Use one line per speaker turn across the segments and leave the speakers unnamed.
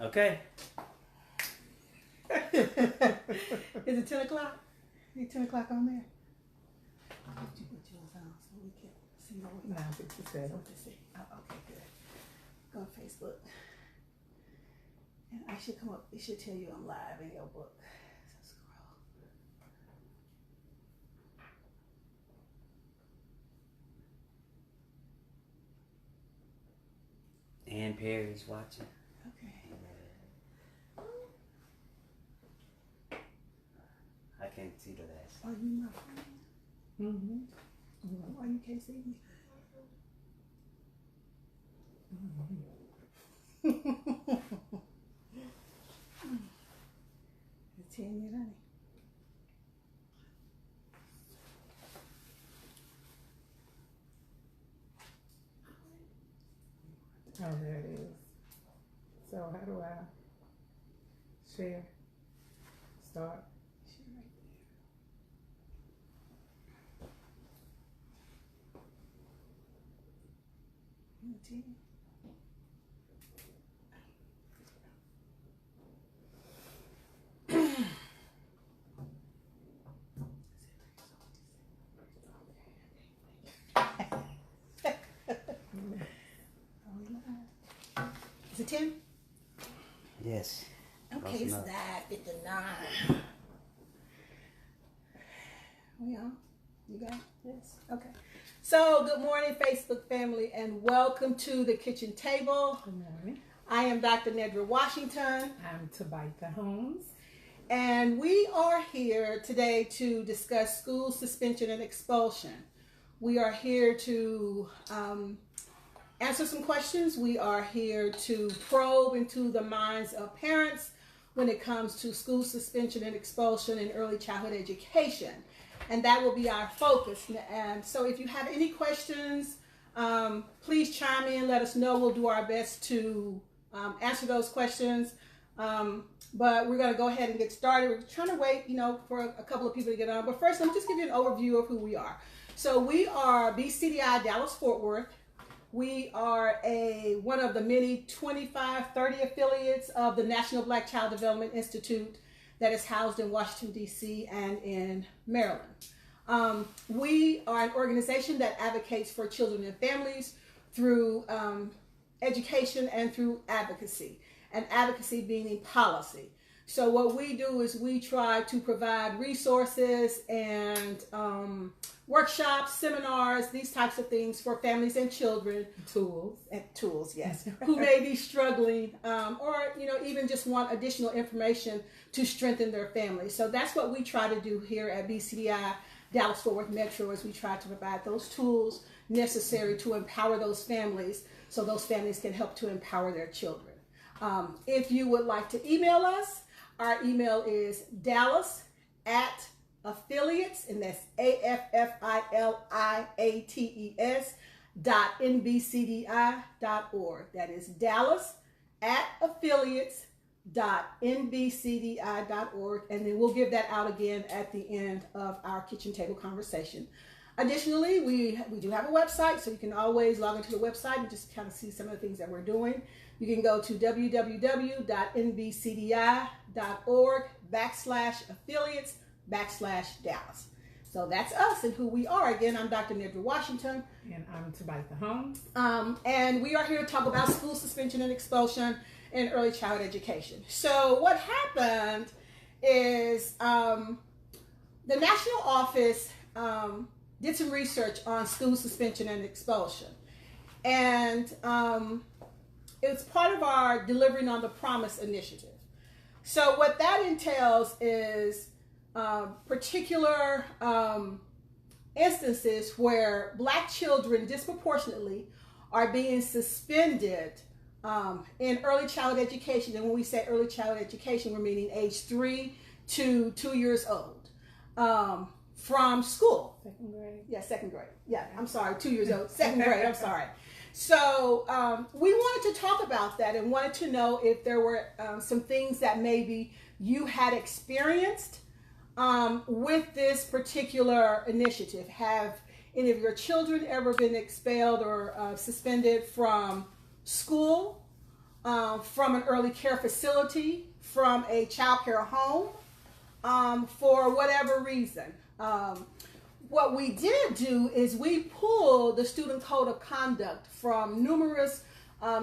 Okay.
Is it 10 o'clock? Is 10 o'clock on there? Did you put yours on so we can see what we 9:57. Oh, okay, good. Go on Facebook. And I should come up, it should tell you I'm live in your book. So scroll.
Ann Perry's watching.
Okay.
I can't see the last.
Are you my friend? Mm-hmm. Why you can't see me? It's 10 yet, honey.
Oh, there it is. So how do I share? Start.
Share right there. 10. Is it 10?
Yes.
Okay,
Close
it's
enough.
that 59. We on? You got it? Yes. Okay. So, good morning, Facebook family, and welcome to the kitchen table.
Good morning.
I am Dr. Nedra Washington,
I'm Tabitha Holmes.
and we are here today to discuss school suspension and expulsion. We are here to answer some questions. We are here to probe into the minds of parents when it comes to school suspension and expulsion in early childhood education. And that will be our focus. And so if you have any questions, please chime in, let us know. We'll do our best to answer those questions. But we're going to go ahead and get started. We're trying to wait, for a couple of people to get on. But first, let me just give you an overview of who we are. So we are BCDI Dallas-Fort Worth. We are one of the many 25, 30 affiliates of the National Black Child Development Institute that is housed in Washington, D.C. and in Maryland. We are an organization that advocates for children and families through education and through advocacy, and advocacy being policy. So what we do is we try to provide resources and workshops, seminars, these types of things for families and children. Tools, yes, who may be struggling or, even just want additional information to strengthen their family. So that's what we try to do here at BCDI Dallas-Fort Worth Metro, is we try to provide those tools necessary to empower those families so those families can help to empower their children. If you would like to email us, our email is dallas@affiliates, and that's AFFILIATES.nbcdi.org. That is dallas@affiliates.nbcdi.org, and then we'll give that out again at the end of our kitchen table conversation. Additionally, we do have a website, so you can always log into the website and just kind of see some of the things that we're doing. You can go to www.nbcdi.org/affiliates/Dallas. So that's us and who we are. Again, I'm Dr. Nedra Washington.
And I'm Tabitha Holmes.
And we are here to talk about school suspension and expulsion in early childhood education. So what happened is the national office did some research on school suspension and expulsion. And it's part of our Delivering on the Promise initiative. So what that entails is particular instances where Black children disproportionately are being suspended in early childhood education. And when we say early childhood education, we're meaning age 3 to 2 years old from school.
Second grade.
Yeah, second grade. Yeah, I'm sorry, 2 years old. Second grade, I'm sorry. So we wanted to talk about that and wanted to know if there were some things that maybe you had experienced with this particular initiative. Have any of your children ever been expelled or suspended from school from an early care facility, from a child care home, for whatever reason. What we did do is we pulled the student code of conduct from numerous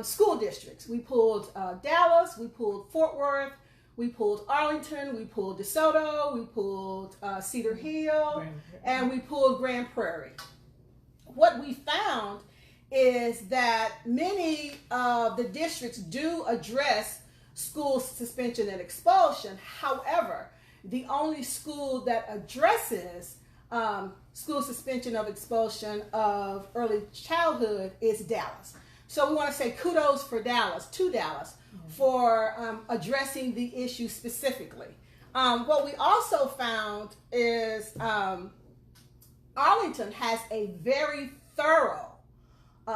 school districts. We pulled Dallas, we pulled Fort Worth, we pulled Arlington, we pulled DeSoto, we pulled Cedar Hill, and we pulled Grand Prairie. What we found is that many of the districts do address school suspension and expulsion. However, the only school that addresses school suspension of expulsion of early childhood is Dallas. So we want to say kudos for Dallas, to Dallas, for addressing the issue specifically. What we also found is Arlington has a very thorough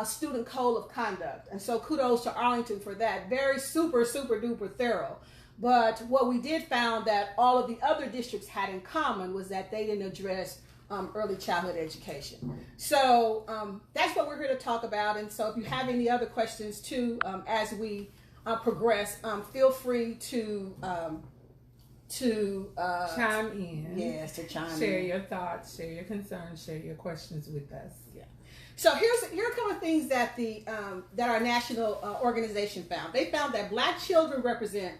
student code of conduct. And so kudos to Arlington for that. Very super duper thorough. But what we did found that all of the other districts had in common was that they didn't address early childhood education. So that's what we're here to talk about. And so if you have any other questions too, as we progress, feel free to
chime in.
Yes, to chime in.
Share your thoughts, share your concerns, share your questions with us.
Yeah. So here are a couple of things that that our national organization found. They found that Black children represent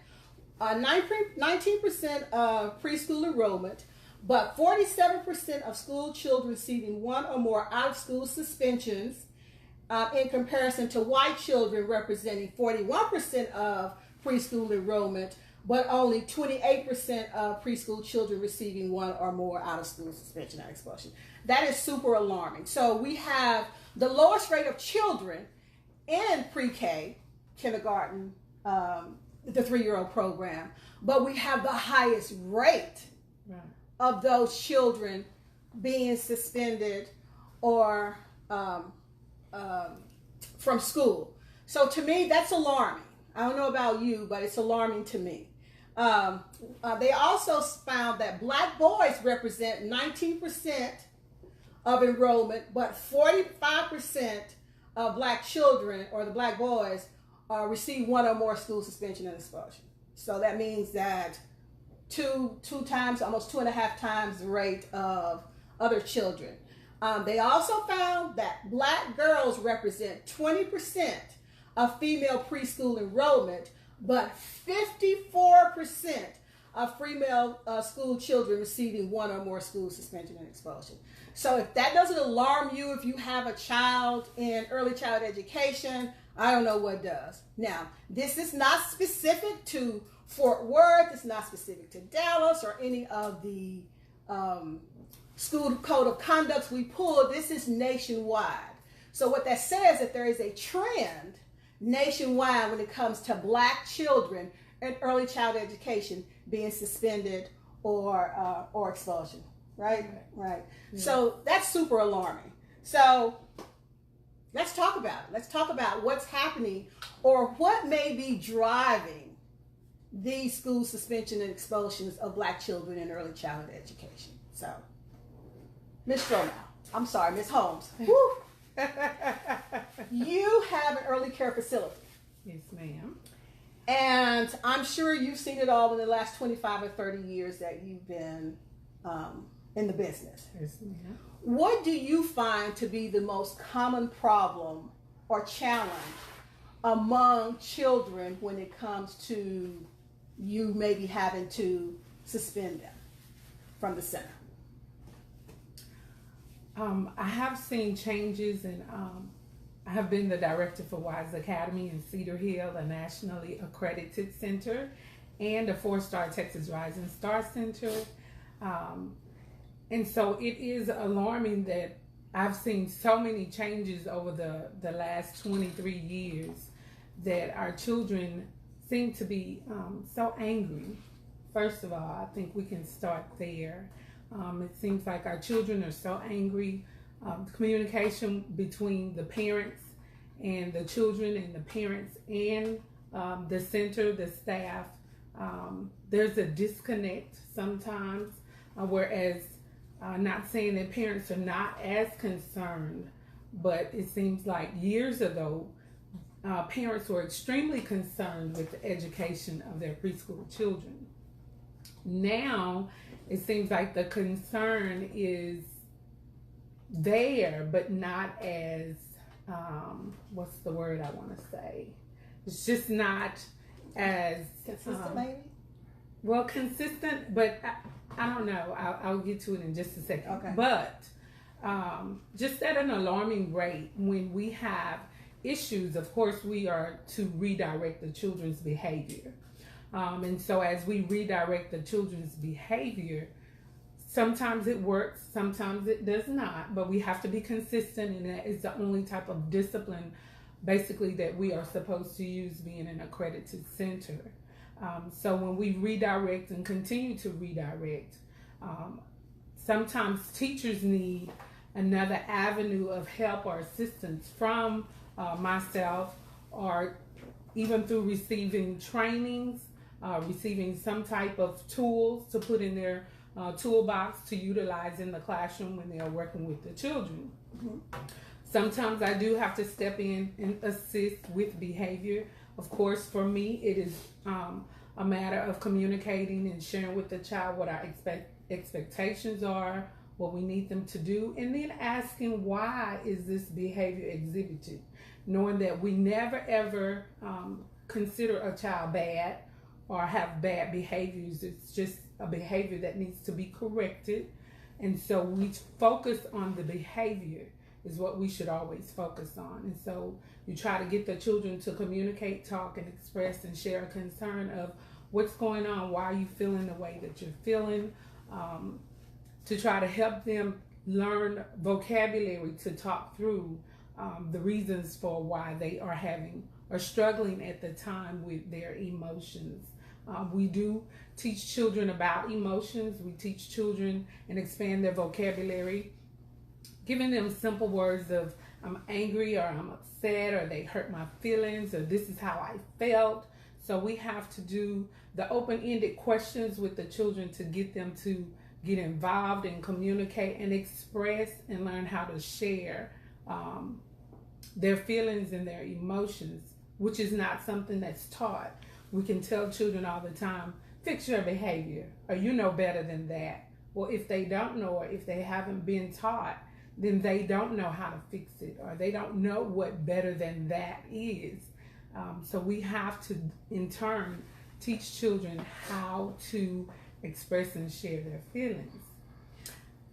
19% of preschool enrollment, but 47% of school children receiving one or more out-of-school suspensions, in comparison to white children representing 41% of preschool enrollment, but only 28% of preschool children receiving one or more out-of-school suspension and expulsion. That is super alarming. So we have the lowest rate of children in pre-K, kindergarten, the 3-year-old program, but we have the highest rate of those children being suspended or from school. So to me, that's alarming. I don't know about you, but it's alarming to me. They also found that Black boys represent 19% of enrollment, but 45% of Black children, or the Black boys, receive one or more school suspension and expulsion. So that means that two times, almost 2.5 times the rate of other children. They also found that Black girls represent 20% of female preschool enrollment, but 54% of female school children receiving one or more school suspension and expulsion. So if that doesn't alarm you, if you have a child in early child education, I don't know what does. Now, this is not specific to Fort Worth. It's not specific to Dallas or any of the school code of conducts we pulled. This is nationwide. So what that says is that there is a trend nationwide when it comes to Black children in early child education being suspended or expulsion. Right? Right. Yeah. So that's super alarming. So let's talk about it. Let's talk about what's happening or what may be driving these school suspension and expulsions of Black children in early childhood education. So, Ms. Stronow, I'm sorry, Ms. Holmes. Woo. You have an early care facility.
Yes, ma'am.
And I'm sure you've seen it all in the last 25 or 30 years that you've been in the business.
Yes, ma'am.
What do you find to be the most common problem or challenge among children when it comes to you maybe having to suspend them from the center?
I have seen changes, and I have been the director for Wise Academy in Cedar Hill, a nationally accredited center, and a 4-star Texas Rising Star Center. And so it is alarming that I've seen so many changes over the last 23 years that our children seem to be so angry. First of all, I think we can start there. It seems like our children are so angry. Communication between the parents and the children and the parents and the center, the staff, there's a disconnect sometimes, whereas not saying that parents are not as concerned, but it seems like years ago, parents were extremely concerned with the education of their preschool children. Now, it seems like the concern is there, but not as, what's the word I want to say? It's just not as
consistent, maybe.
Well, consistent, but I don't know. I'll get to it in just a second.
Okay.
But just at an alarming rate, when we have issues, of course, we are to redirect the children's behavior. And so as we redirect the children's behavior, sometimes it works, sometimes it does not, but we have to be consistent, and that is the only type of discipline basically that we are supposed to use being an accredited center. So when we redirect and continue to redirect, sometimes teachers need another avenue of help or assistance from myself, or even through receiving trainings, receiving some type of tools to put in their toolbox to utilize in the classroom when they are working with the children.
Mm-hmm.
Sometimes I do have to step in and assist with behavior. Of course, for me, it is a matter of communicating and sharing with the child what our expectations are, what we need them to do, and then asking why is this behavior exhibited, knowing that we never ever consider a child bad or have bad behaviors. It's just a behavior that needs to be corrected, and so we focus on the behavior is what we should always focus on. And so you try to get the children to communicate, talk, and express and share a concern of what's going on, why are you feeling the way that you're feeling, to try to help them learn vocabulary to talk through the reasons for why they are having or struggling at the time with their emotions. We do teach children about emotions. We teach children and expand their vocabulary, giving them simple words of I'm angry, or I'm upset, or they hurt my feelings, or this is how I felt. So we have to do the open-ended questions with the children to get them to get involved and communicate and express and learn how to share their feelings and their emotions, which is not something that's taught. We can tell children all the time, fix your behavior, or you know better than that. Well, if they don't know, or if they haven't been taught, then they don't know how to fix it, or they don't know what better than that is. So we have to, in turn, teach children how to express and share their feelings.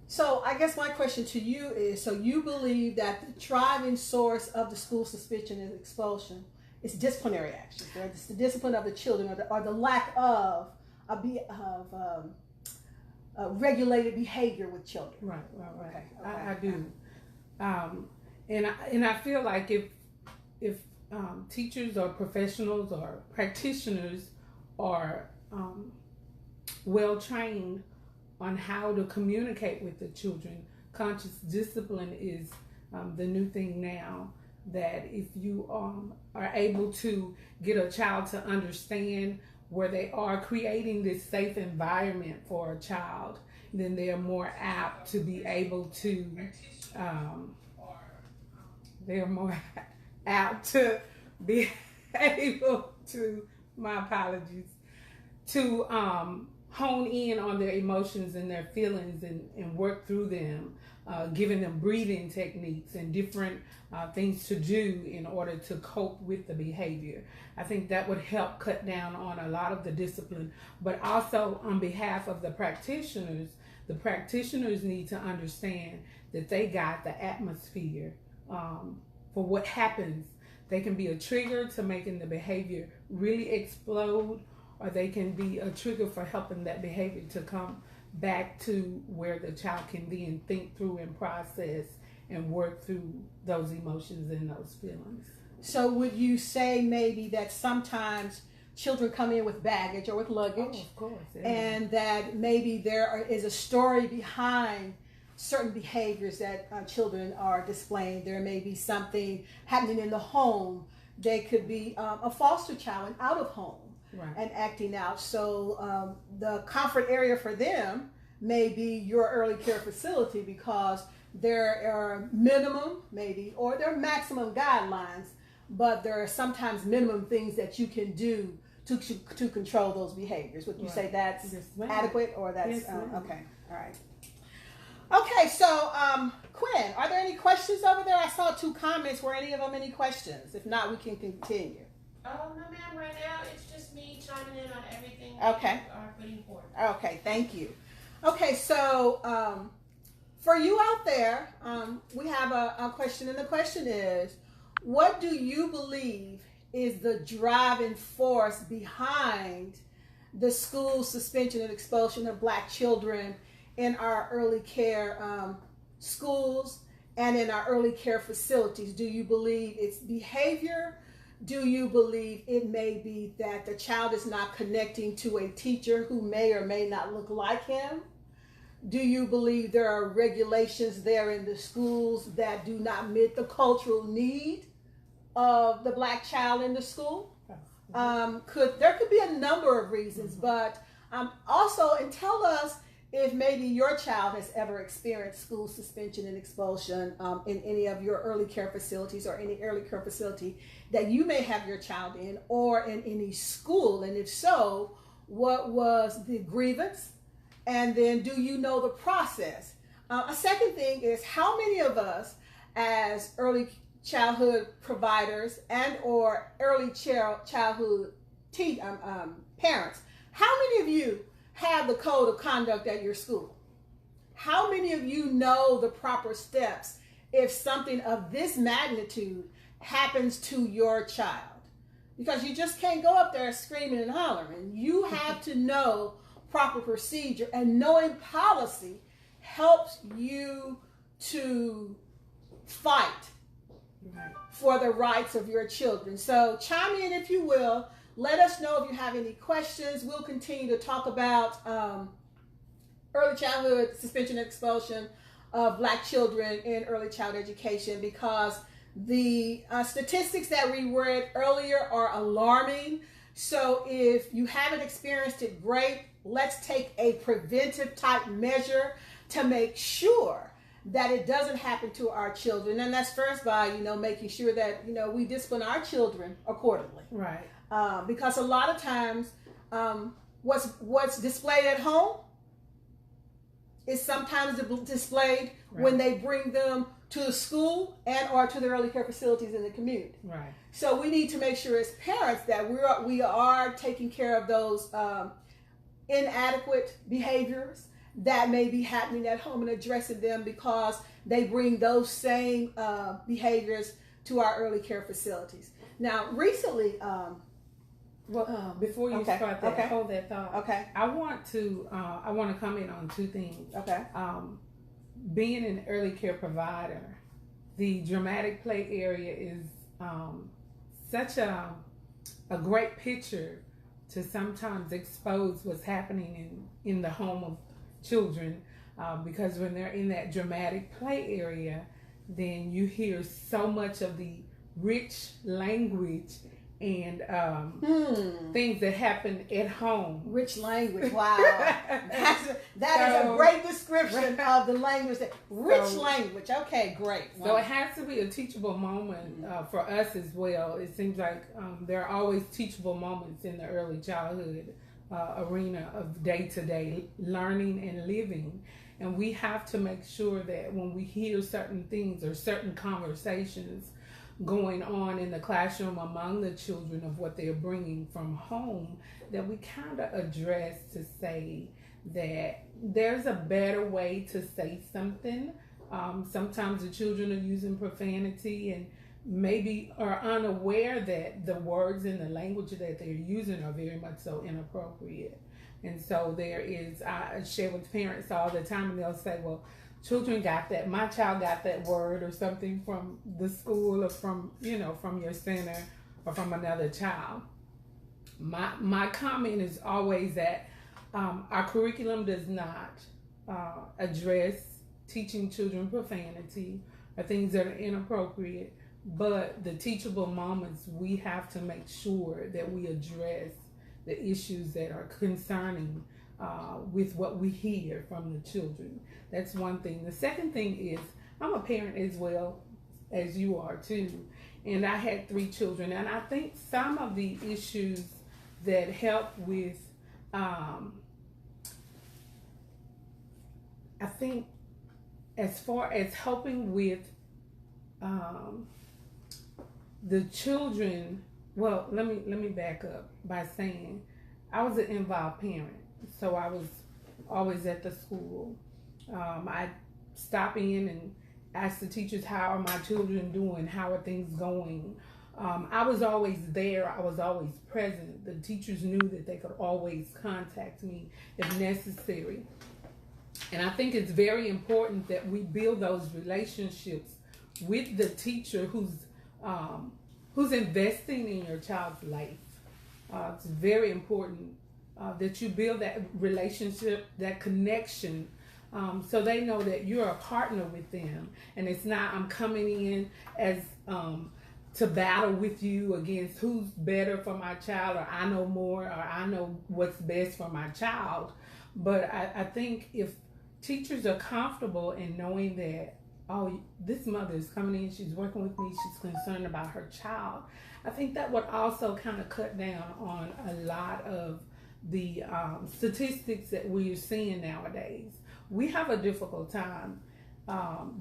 So I guess my question to you is, so you believe that the driving source of the school suspension and expulsion is disciplinary actions, right? It's the discipline of the children, or the lack of regulated behavior with children.
Right.
Okay.
I do. And I feel like if teachers or professionals or practitioners are well trained on how to communicate with the children, conscious discipline is the new thing now. That if you are able to get a child to understand where they are, creating this safe environment for a child, then they are more apt to be able to my apologies, to hone in on their emotions and their feelings and work through them, giving them breathing techniques and different things to do in order to cope with the behavior. I think that would help cut down on a lot of the discipline. But also on behalf of the practitioners need to understand that they got the atmosphere for what happens. They can be a trigger to making the behavior really explode, or they can be a trigger for helping that behavior to come back to where the child can then think through and process and work through those emotions and those feelings.
So would you say maybe that sometimes children come in with baggage or with luggage?
Oh, of course. Yeah.
And that maybe there is a story behind certain behaviors that children are displaying. There may be something happening in the home. They could be a foster child and out of home. Right. And acting out. So the comfort area for them may be your early care facility, because there are minimum maybe or there are maximum guidelines but there are sometimes minimum things that you can do to control those behaviors. Would you say that's adequate, or that's okay? All right. Okay, so Quinn, are there any questions over there? I saw 2 comments. Were any of them any questions? If not, we can continue.
Oh, no, ma'am. Right now, it's just me chiming in on everything
Okay.
you are putting forth.
Okay, thank you. Okay, so for you out there, we have a question, and the question is, what do you believe is the driving force behind the school suspension and expulsion of Black children in our early care schools and in our early care facilities? Do you believe it's behavior? Do you believe it may be that the child is not connecting to a teacher who may or may not look like him? Do you believe there are regulations there in the schools that do not meet the cultural need of the Black child in the school? There could be a number of reasons, but also, and tell us if maybe your child has ever experienced school suspension and expulsion in any of your early care facilities, or any early care facility that you may have your child in, or in any school, and if so, what was the grievance? And then, do you know the process? A second thing is, how many of us as early childhood providers and or early childhood parents, how many of you have the code of conduct at your school? How many of you know the proper steps if something of this magnitude happens to your child? Because you just can't go up there screaming and hollering. You have to know proper procedure, and knowing policy helps you to fight for the rights of your children. So chime in if you will. Let us know if you have any questions. We'll continue to talk about early childhood suspension and expulsion of Black children in early child education, because the statistics that we read earlier are alarming. So if you haven't experienced it, great. Let's take a preventive type measure to make sure that it doesn't happen to our children. And that's first by, making sure that, we discipline our children accordingly.
Right.
Because a lot of times what's displayed at home is sometimes displayed when they bring them to the school and or to the early care facilities in the community.
Right.
So we need to make sure as parents that we are taking care of those inadequate behaviors that may be happening at home and addressing them, because they bring those same behaviors to our early care facilities. Now, recently,
before you start that, hold that thought.
Okay.
I want to comment on 2 things.
Okay.
Being an early care provider, the dramatic play area is such a great picture to sometimes expose what's happening in the home of children, because when they're in that dramatic play area, then you hear so much of the rich language and things that happen at home.
Rich language, wow. That is a great description of the language. Rich language, okay, great.
So it has to be a teachable moment for us as well. It seems like there are always teachable moments in the early childhood arena of day-to-day learning and living. And we have to make sure that when we hear certain things or certain conversations going on in the classroom among the children of what they're bringing from home, that we kind of address to say that there's a better way to say something. Sometimes the children are using profanity and maybe are unaware that the words and the language that they're using are very much so inappropriate. And so I share with parents all the time, and they'll say, well, children got that, my child got that word or something from the school or from your center or from another child. My comment is always that our curriculum does not address teaching children profanity or things that are inappropriate, but the teachable moments, we have to make sure that we address the issues that are concerning with what we hear from the children. That's one thing. The second thing is, I'm a parent as well, as you are too. And I had 3 children, and I think some of the issues that help with, I think, as far as helping with the children, well, let me back up by saying I was an involved parent, so I was always at the school. I stop in and ask the teachers, how are my children doing? How are things going? I was always there. I was always present. The teachers knew that they could always contact me if necessary. And I think it's very important that we build those relationships with the teacher who's investing in your child's life. It's very important that you build that relationship, that connection, so they know that you're a partner with them, and it's not I'm coming in as to battle with you against who's better for my child, or I know more, or I know what's best for my child. But I think if teachers are comfortable in knowing that, oh, this mother is coming in, she's working with me, she's concerned about her child, I think that would also kind of cut down on a lot of the statistics that we're seeing nowadays. We have a difficult time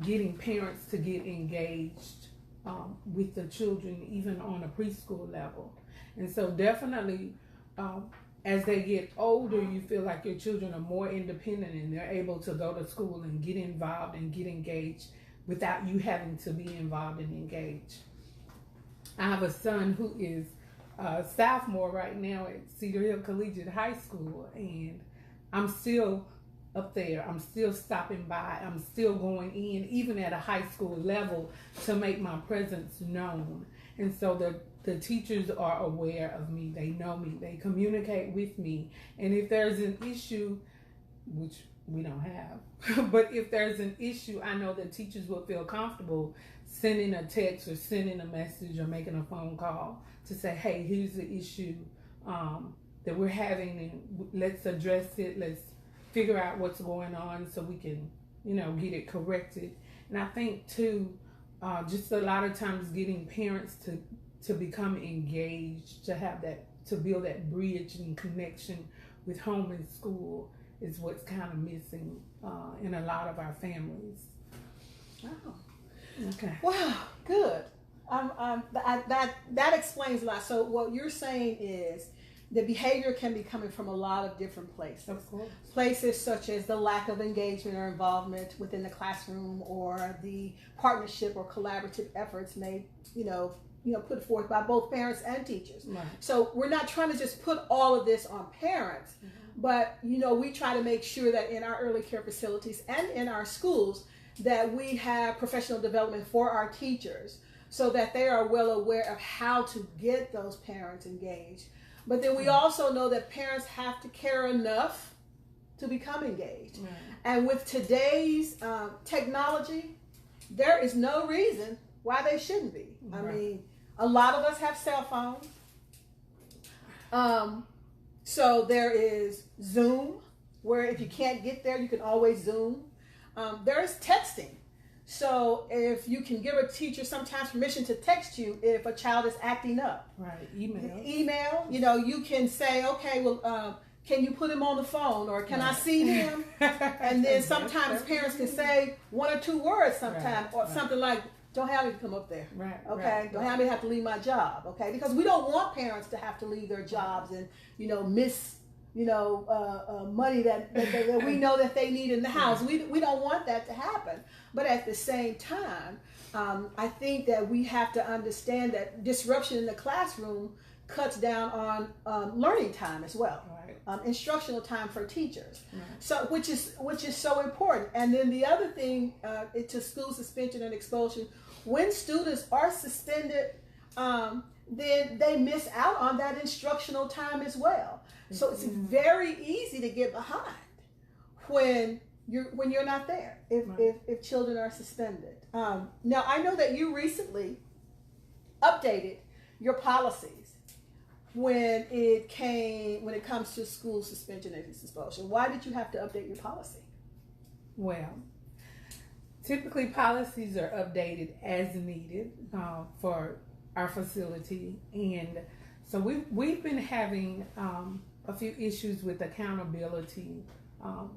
getting parents to get engaged with the children, even on a preschool level. And so definitely, as they get older, you feel like your children are more independent and they're able to go to school and get involved and get engaged without you having to be involved and engaged. I have a son who is a sophomore right now at Cedar Hill Collegiate High School, and I'm still up there. I'm still stopping by. I'm still going in, even at a high school level, to make my presence known. And so the teachers are aware of me. They know me. They communicate with me. And if there's an issue, which we don't have, but if there's an issue, I know that teachers will feel comfortable sending a text or sending a message or making a phone call to say, hey, here's the issue that we're having, and let's address it. Let's figure out what's going on so we can, get it corrected. And I think too, just a lot of times getting parents to become engaged, to build that bridge and connection with home and school is what's kind of missing in a lot of our families.
Oh.
Okay.
Wow, good. That explains a lot. So what you're saying is the behavior can be coming from a lot of different places.
Of course.
Places such as the lack of engagement or involvement within the classroom, or the partnership or collaborative efforts made, put forth by both parents and teachers.
Right.
So we're not trying to just put all of this on parents, but we try to make sure that in our early care facilities and in our schools that we have professional development for our teachers so that they are well aware of how to get those parents engaged. But then we also know that parents have to care enough to become engaged.
Right.
And with today's technology, there is no reason why they shouldn't be.
Right.
I mean, a lot of us have cell phones. So there is Zoom, where if you can't get there, you can always Zoom. There's texting. So if you can give a teacher sometimes permission to text you if a child is acting up.
Right. Email.
You can say, okay, well, can you put him on the phone, or can I see him? And then sometimes parents can say 1 or 2 words sometimes, or something like, don't have me come up there.
Right.
Okay.
Right.
Don't have me have to leave my job. Okay. Because we don't want parents to have to leave their jobs and, miss, money that we know that they need in the house. We don't want that to happen. But at the same time, I think that we have to understand that disruption in the classroom cuts down on learning time as well.
Right.
Instructional time for teachers.
Right.
So which is so important. And then the other thing to school suspension and expulsion, when students are suspended, then they miss out on that instructional time as well. So it's very easy to get behind when you're not there, if children are suspended. Now I know that you recently updated your policies when it comes to school suspension and expulsion. Why did you have to update your policy?
Well, Typically, policies are updated as needed for our facility, and so we've been having a few issues with accountability,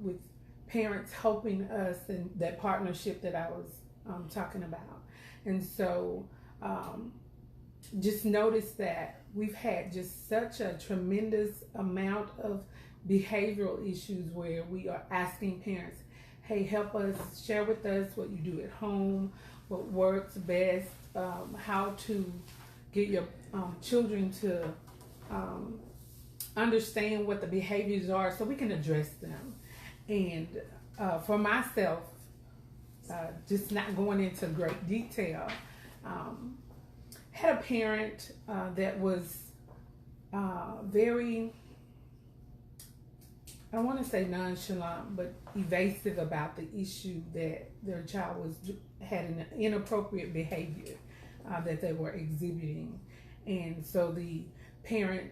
with parents helping us in that partnership that I was talking about, and so just notice that we've had just such a tremendous amount of behavioral issues where we are asking parents, hey, help us, share with us what you do at home, what works best, how to get your children to understand what the behaviors are so we can address them. And for myself, just not going into great detail, had a parent that was very, I don't want to say nonchalant, but evasive about the issue that their child had an inappropriate behavior that they were exhibiting. And so the parent,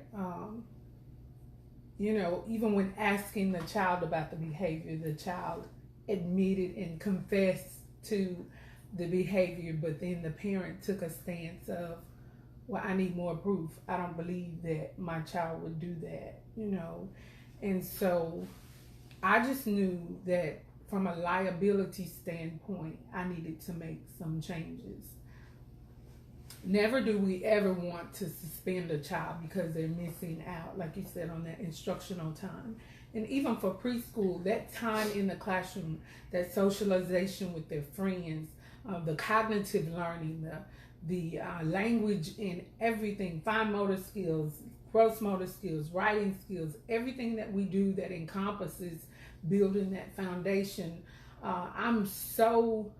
even when asking the child about the behavior, the child admitted and confessed to the behavior, but then the parent took a stance of, well, I need more proof. I don't believe that my child would do that, And so I just knew that from a liability standpoint, I needed to make some changes. Never do we ever want to suspend a child because they're missing out, like you said, on that instructional time. And even for preschool, that time in the classroom, that socialization with their friends, the cognitive learning, the language and everything, fine motor skills, gross motor skills, writing skills, everything that we do that encompasses building that foundation. I'm so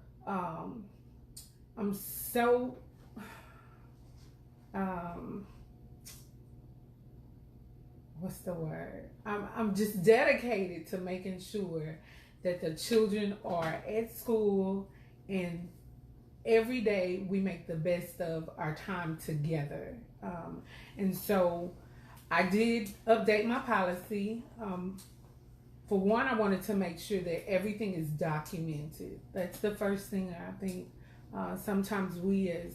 what's the word? I'm just dedicated to making sure that the children are at school, and every day we make the best of our time together. And so I did update my policy. For one, I wanted to make sure that everything is documented. That's the first thing I think sometimes we as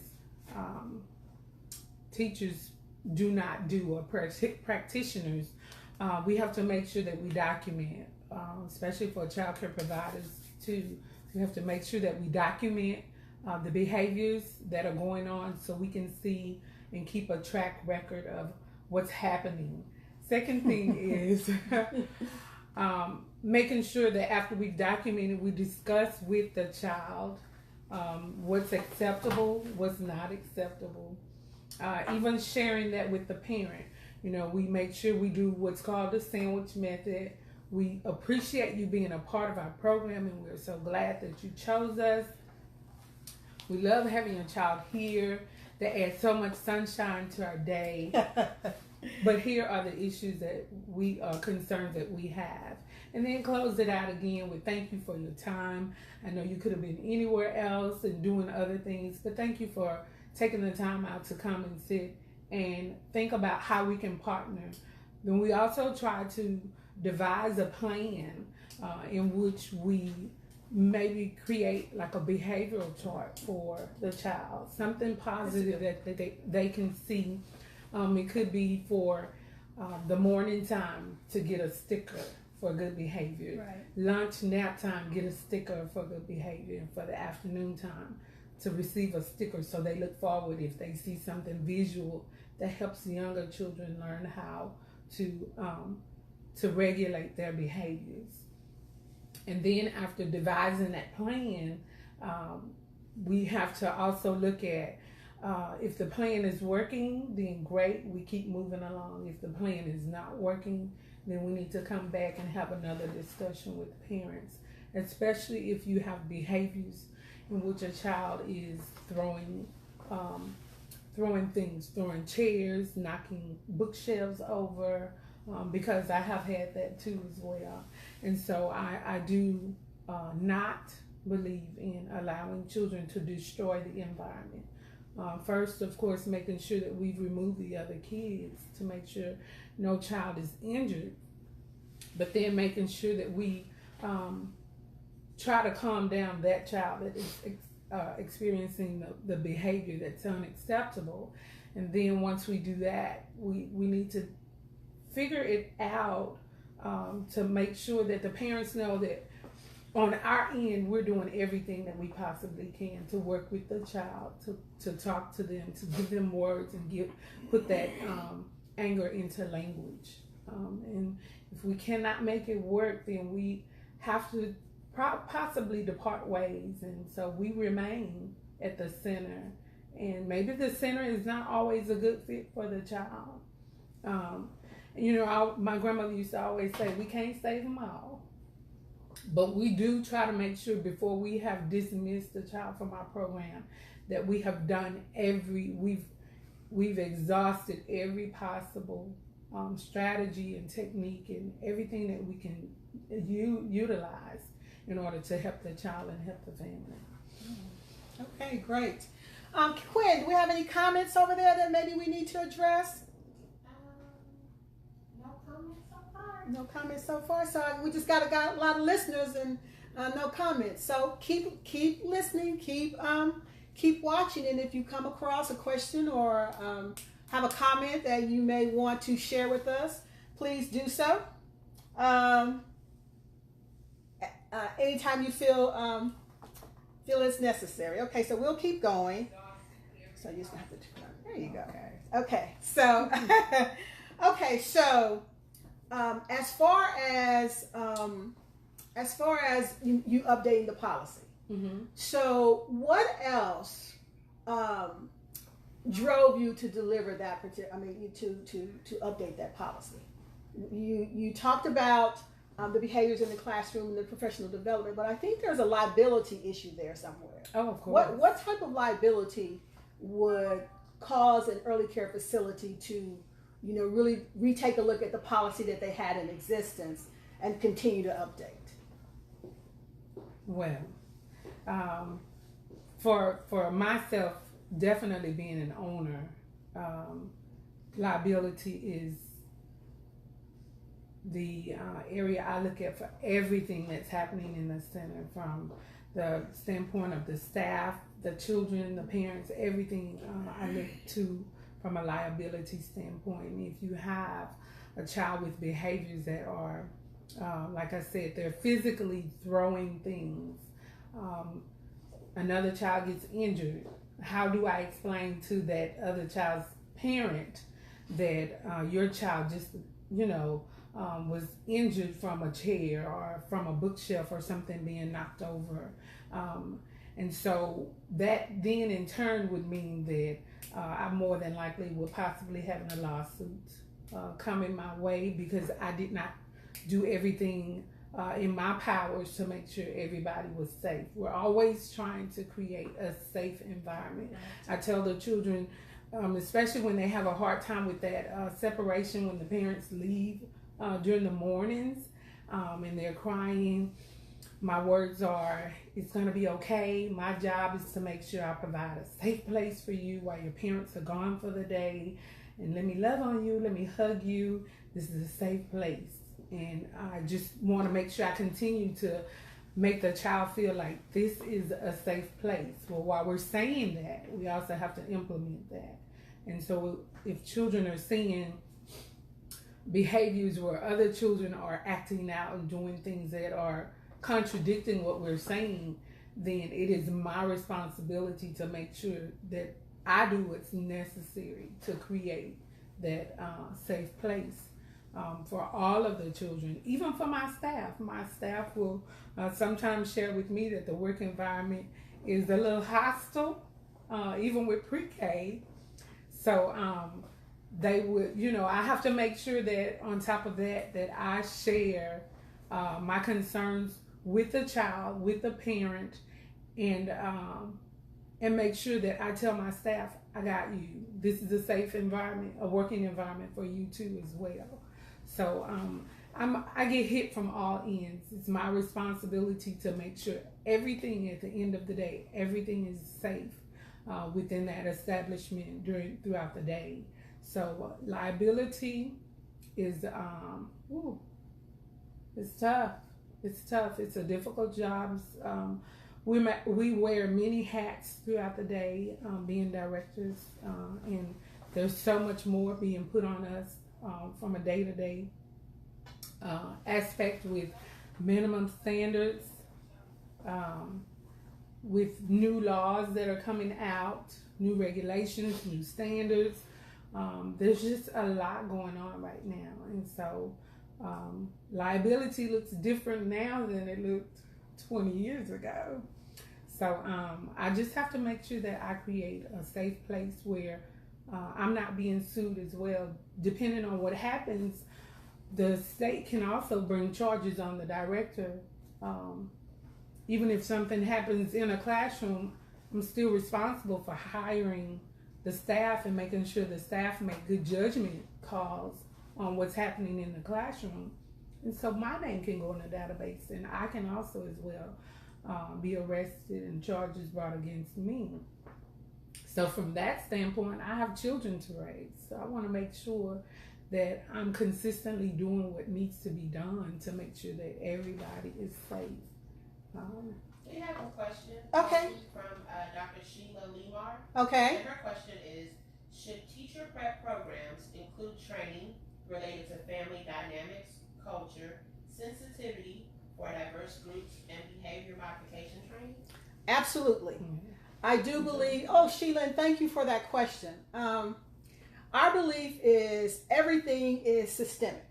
teachers do not do, or practitioners. We have to make sure that we document, especially for child care providers too. We have to make sure that we document the behaviors that are going on so we can see and keep a track record of what's happening. Second thing is making sure that after we've documented, we discuss with the child what's acceptable, what's not acceptable. Even sharing that with the parent. We make sure we do what's called the sandwich method. We appreciate you being a part of our program, and we're so glad that you chose us. We love having a child here that adds so much sunshine to our day. But here are the issues that we are concerned that we have. And then close it out again with thank you for your time. I know you could have been anywhere else and doing other things, but thank you for taking the time out to come and sit and think about how we can partner. Then we also try to devise a plan in which we maybe create like a behavioral chart for the child, something positive that they can see. It could be for the morning time to get a sticker for good behavior.
Right.
Lunch, nap time, get a sticker for good behavior. And for the afternoon time, to receive a sticker so they look forward if they see something visual that helps younger children learn how to regulate their behaviors. And then after devising that plan, we have to also look at if the plan is working, then great, we keep moving along. If the plan is not working, then we need to come back and have another discussion with parents, especially if you have behaviors in which a child is throwing things, throwing chairs, knocking bookshelves over, because I have had that too as well. And so I do not believe in allowing children to destroy the environment. First, of course, making sure that we've removed the other kids to make sure no child is injured, but then making sure that we try to calm down that child that is experiencing the behavior that's unacceptable. And then once we do that, we need to figure it out, to make sure that the parents know that on our end, we're doing everything that we possibly can to work with the child, to talk to them, to give them words and put that anger into language. And if we cannot make it work, then we have to possibly depart ways. And so we remain at the center. And maybe the center is not always a good fit for the child. My grandmother used to always say, we can't save them all. But we do try to make sure before we have dismissed the child from our program that we have done we've exhausted every possible strategy and technique and everything that we can utilize in order to help the child and help the family.
Okay, great. Quinn, do we have any comments over there that maybe we need to address?
No comments so far.
No comments so far. So we just got a lot of listeners and no comments. So keep listening, keep watching, and if you come across a question or have a comment that you may want to share with us, please do so. Anytime you feel it's necessary. Okay, so we'll keep going. So you just have to turn on. There you go. Okay. So as far as you updating the policy.
Mm-hmm.
So what else drove you to deliver that particular? To update that policy. You talked about the behaviors in the classroom and the professional development, but I think there's a liability issue there somewhere.
Oh, of course.
What type of liability would cause an early care facility to, really retake a look at the policy that they had in existence and continue to update?
Well, for myself, definitely being an owner, liability is the area I look at for everything that's happening in the center, from the standpoint of the staff, the children, the parents, everything I look to from a liability standpoint. And if you have a child with behaviors that are, like I said, they're physically throwing things, another child gets injured, how do I explain to that other child's parent that your child just, was injured from a chair or from a bookshelf or something being knocked over? And so that then in turn would mean that I more than likely will possibly having a lawsuit coming my way because I did not do everything in my powers to make sure everybody was safe. We're always trying to create a safe environment. I tell the children, especially when they have a hard time with that separation, when the parents leave during the mornings and they're crying, my words are, it's going to be okay. My job is to make sure I provide a safe place for you while your parents are gone for the day. And let me love on you. Let me hug you. This is a safe place. And I just want to make sure I continue to make the child feel like this is a safe place. Well, while we're saying that, we also have to implement that. And so if children are seeing behaviors where other children are acting out and doing things that are contradicting what we're saying, then it is my responsibility to make sure that I do what's necessary to create that safe place for all of the children, even for my staff. My staff will sometimes share with me that the work environment is a little hostile, even with pre-K. So they would, I have to make sure that on top of that, that I share my concerns with the child, with the parent, and make sure that I tell my staff, I got you. This is a safe environment, a working environment for you too as well. So I get hit from all ends. It's my responsibility to make sure everything at the end of the day, everything is safe within that establishment throughout the day. So liability is it's tough. It's tough. It's a difficult job. We wear many hats throughout the day, being directors, and there's so much more being put on us from a day-to-day aspect, with minimum standards, with new laws that are coming out, new regulations, new standards. There's just a lot going on right now, and so liability looks different now than it looked 20 years ago. So I just have to make sure that I create a safe place where I'm not being sued as well. Depending on what happens, the state can also bring charges on the director. Even if something happens in a classroom, I'm still responsible for hiring the staff and making sure the staff make good judgment calls on what's happening in the classroom. And so my name can go in the database, and I can also as well be arrested and charges brought against me. So from that standpoint, I have children to raise. So I want to make sure that I'm consistently doing what needs to be done to make sure that everybody is safe.
We have a question.
Okay.
From Dr. Sheila Lemar.
Okay.
And her question is, should teacher prep programs include training related to family dynamics, culture, sensitivity for diverse groups, and behavior modification training?
Absolutely. I do believe, Sheila, and thank you for that question. Our belief is everything is systemic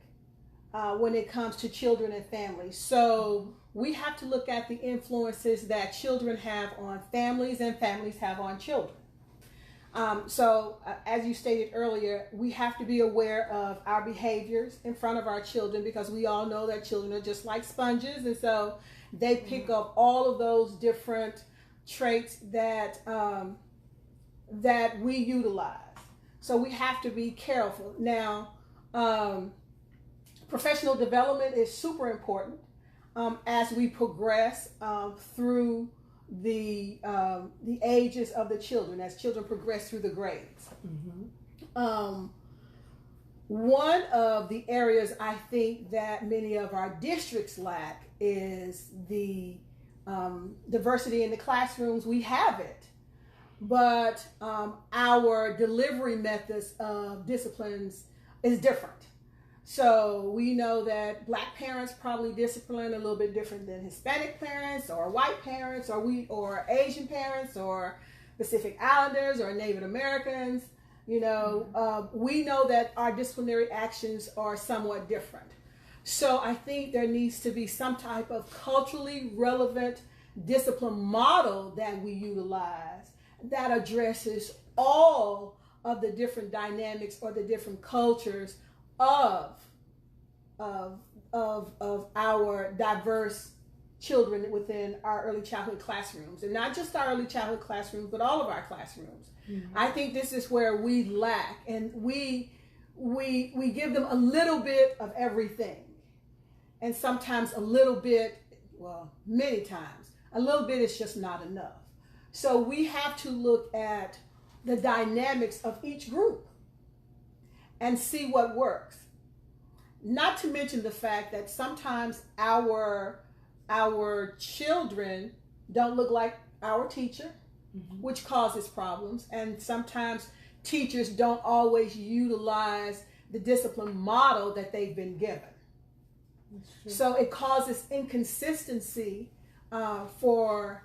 when it comes to children and families. So we have to look at the influences that children have on families and families have on children. As you stated earlier, we have to be aware of our behaviors in front of our children, because we all know that children are just like sponges, and so they pick up all of those different traits that that we utilize. So we have to be careful. Now, professional development is super important as we progress through the ages of the children, as children progress through the grades. One of the areas I think that many of our districts lack is the diversity in the classrooms. We have it, but our delivery methods of disciplines is different. So we know that Black parents probably discipline a little bit different than Hispanic parents, or white parents, or Asian parents, or Pacific Islanders, or Native Americans. We know that our disciplinary actions are somewhat different. So I think there needs to be some type of culturally relevant discipline model that we utilize that addresses all of the different dynamics or the different cultures of our diverse children within our early childhood classrooms, and not just our early childhood classrooms, but all of our classrooms. I think this is where we lack, and we give them a little bit of everything, and sometimes a little bit, many times a little bit is just not enough. So we have to look at the dynamics of each group and see what works. Not to mention the fact that sometimes our children don't look like our teacher, which causes problems. And sometimes teachers don't always utilize the discipline model that they've been given. So it causes inconsistency for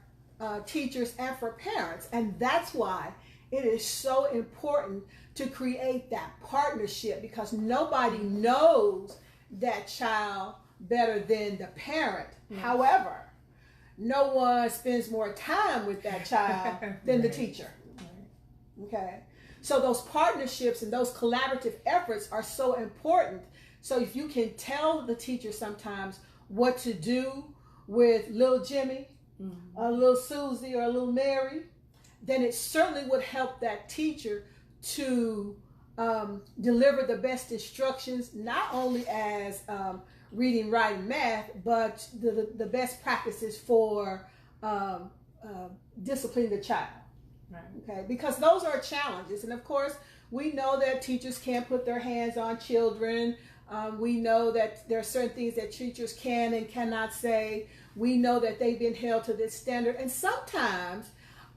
teachers and for parents. And that's why it is so important to create that partnership, because nobody knows that child better than the parent. However, no one spends more time with that child than the teacher. Okay? So those partnerships and those collaborative efforts are so important. So if you can tell the teacher sometimes what to do with little Jimmy, a little Susie, or a little Mary, then it certainly would help that teacher to deliver the best instructions, not only as reading, writing, math, but the best practices for disciplining the child. Right. Okay, because those are challenges, and of course we know that teachers can't put their hands on children. We know that there are certain things that teachers can and cannot say. We know that they've been held to this standard, and sometimes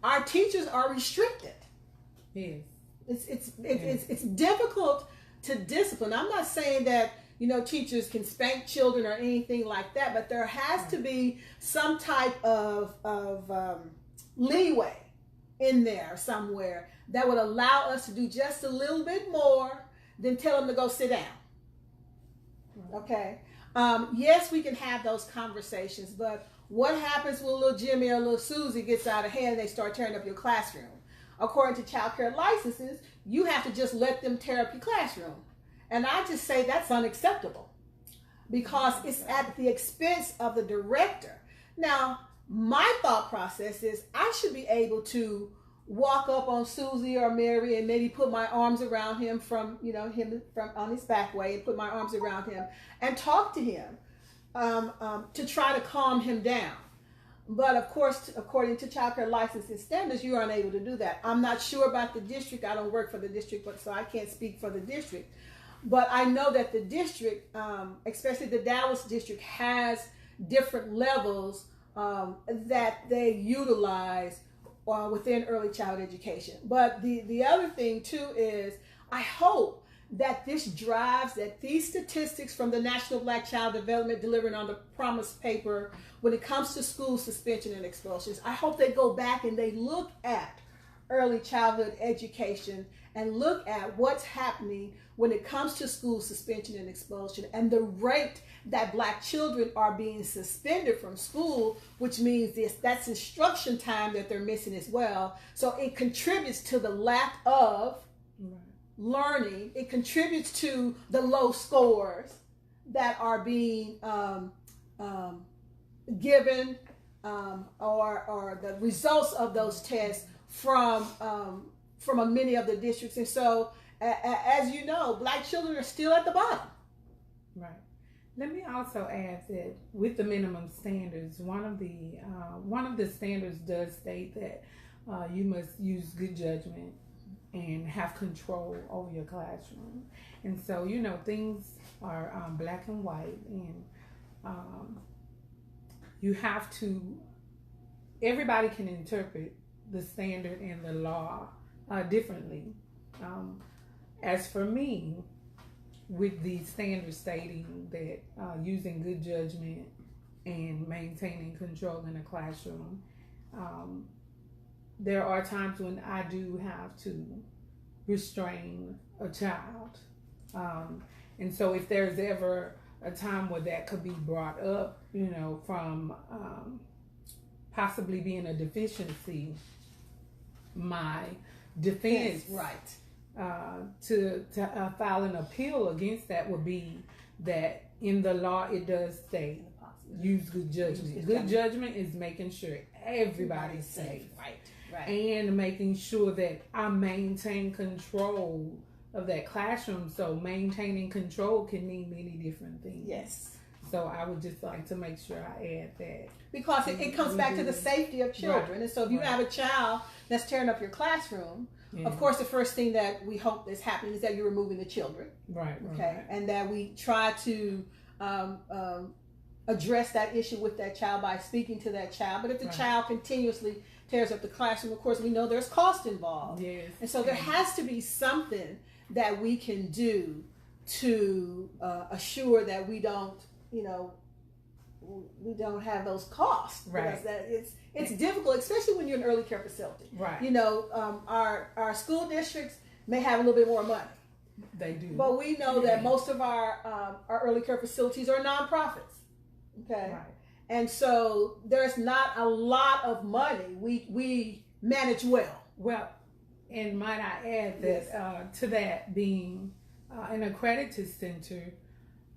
our teachers are restricted.
Yes.
It's difficult to discipline. I'm not saying that teachers can spank children or anything like that, but there has to be some type of leeway in there somewhere that would allow us to do just a little bit more than tell them to go sit down. Okay. Yes, we can have those conversations, but what happens when little Jimmy or little Susie gets out of hand and they start tearing up your classroom? According to child care licenses, you have to just let them tear up your classroom. And I just say that's unacceptable because it's at the expense of the director. Now, my thought process is I should be able to walk up on Susie or Mary and maybe put my arms around him from on his back way and put my arms around him and talk to him to try to calm him down. But of course, according to child care licensing standards, you are unable to do that. I'm not sure about the district. I don't work for the district, so I can't speak for the district. But I know that the district, especially the Dallas district, has different levels that they utilize within early child education. But the other thing too is I hope that this drives that these statistics from the National Black Child Development delivered on the promise paper when it comes to school suspension and expulsions, I hope they go back and they look at early childhood education and look at what's happening when it comes to school suspension and expulsion and the rate that Black children are being suspended from school, which means that's instruction time that they're missing as well. So it contributes to the lack of learning. It contributes to the low scores that are being given or the results of those tests from many of the districts. And so, as you know, Black children are still at the bottom.
Right. Let me also add that with the minimum standards, one of the standards does state that you must use good judgment and have control over your classroom. And so, things are black and white, and you have to, everybody can interpret the standard and the law differently. As for me, with the standard stating that using good judgment and maintaining control in a classroom, there are times when I do have to restrain a child. And so if there's ever a time where that could be brought up, from possibly being a deficiency, my defense to file an appeal against that would be that in the law it does state use good judgment. Good judgment is making sure everybody's safe.
Right.
And making sure that I maintain control of that classroom. So maintaining control can mean many different things.
Yes.
So I would just like to make sure I add that.
Because it comes back to the safety of children.
Right.
And so if you have a child that's tearing up your classroom, of course the first thing that we hope is happening is that you're removing the children.
Right.
Okay.
Right.
And that we try to address that issue with that child by speaking to that child. But if the child continuously tears up the classroom, of course we know there's cost involved.
Yes.
And so there has to be something that we can do to assure that we don't have those costs.
Right.
Because that it's difficult, especially when you're in an early care facility.
Right.
Our school districts may have a little bit more money.
They do.
But we know that most of our early care facilities are nonprofits. Okay.
Right.
And so there's not a lot of money. We manage well.
Well, and might I add that to that being an accredited center,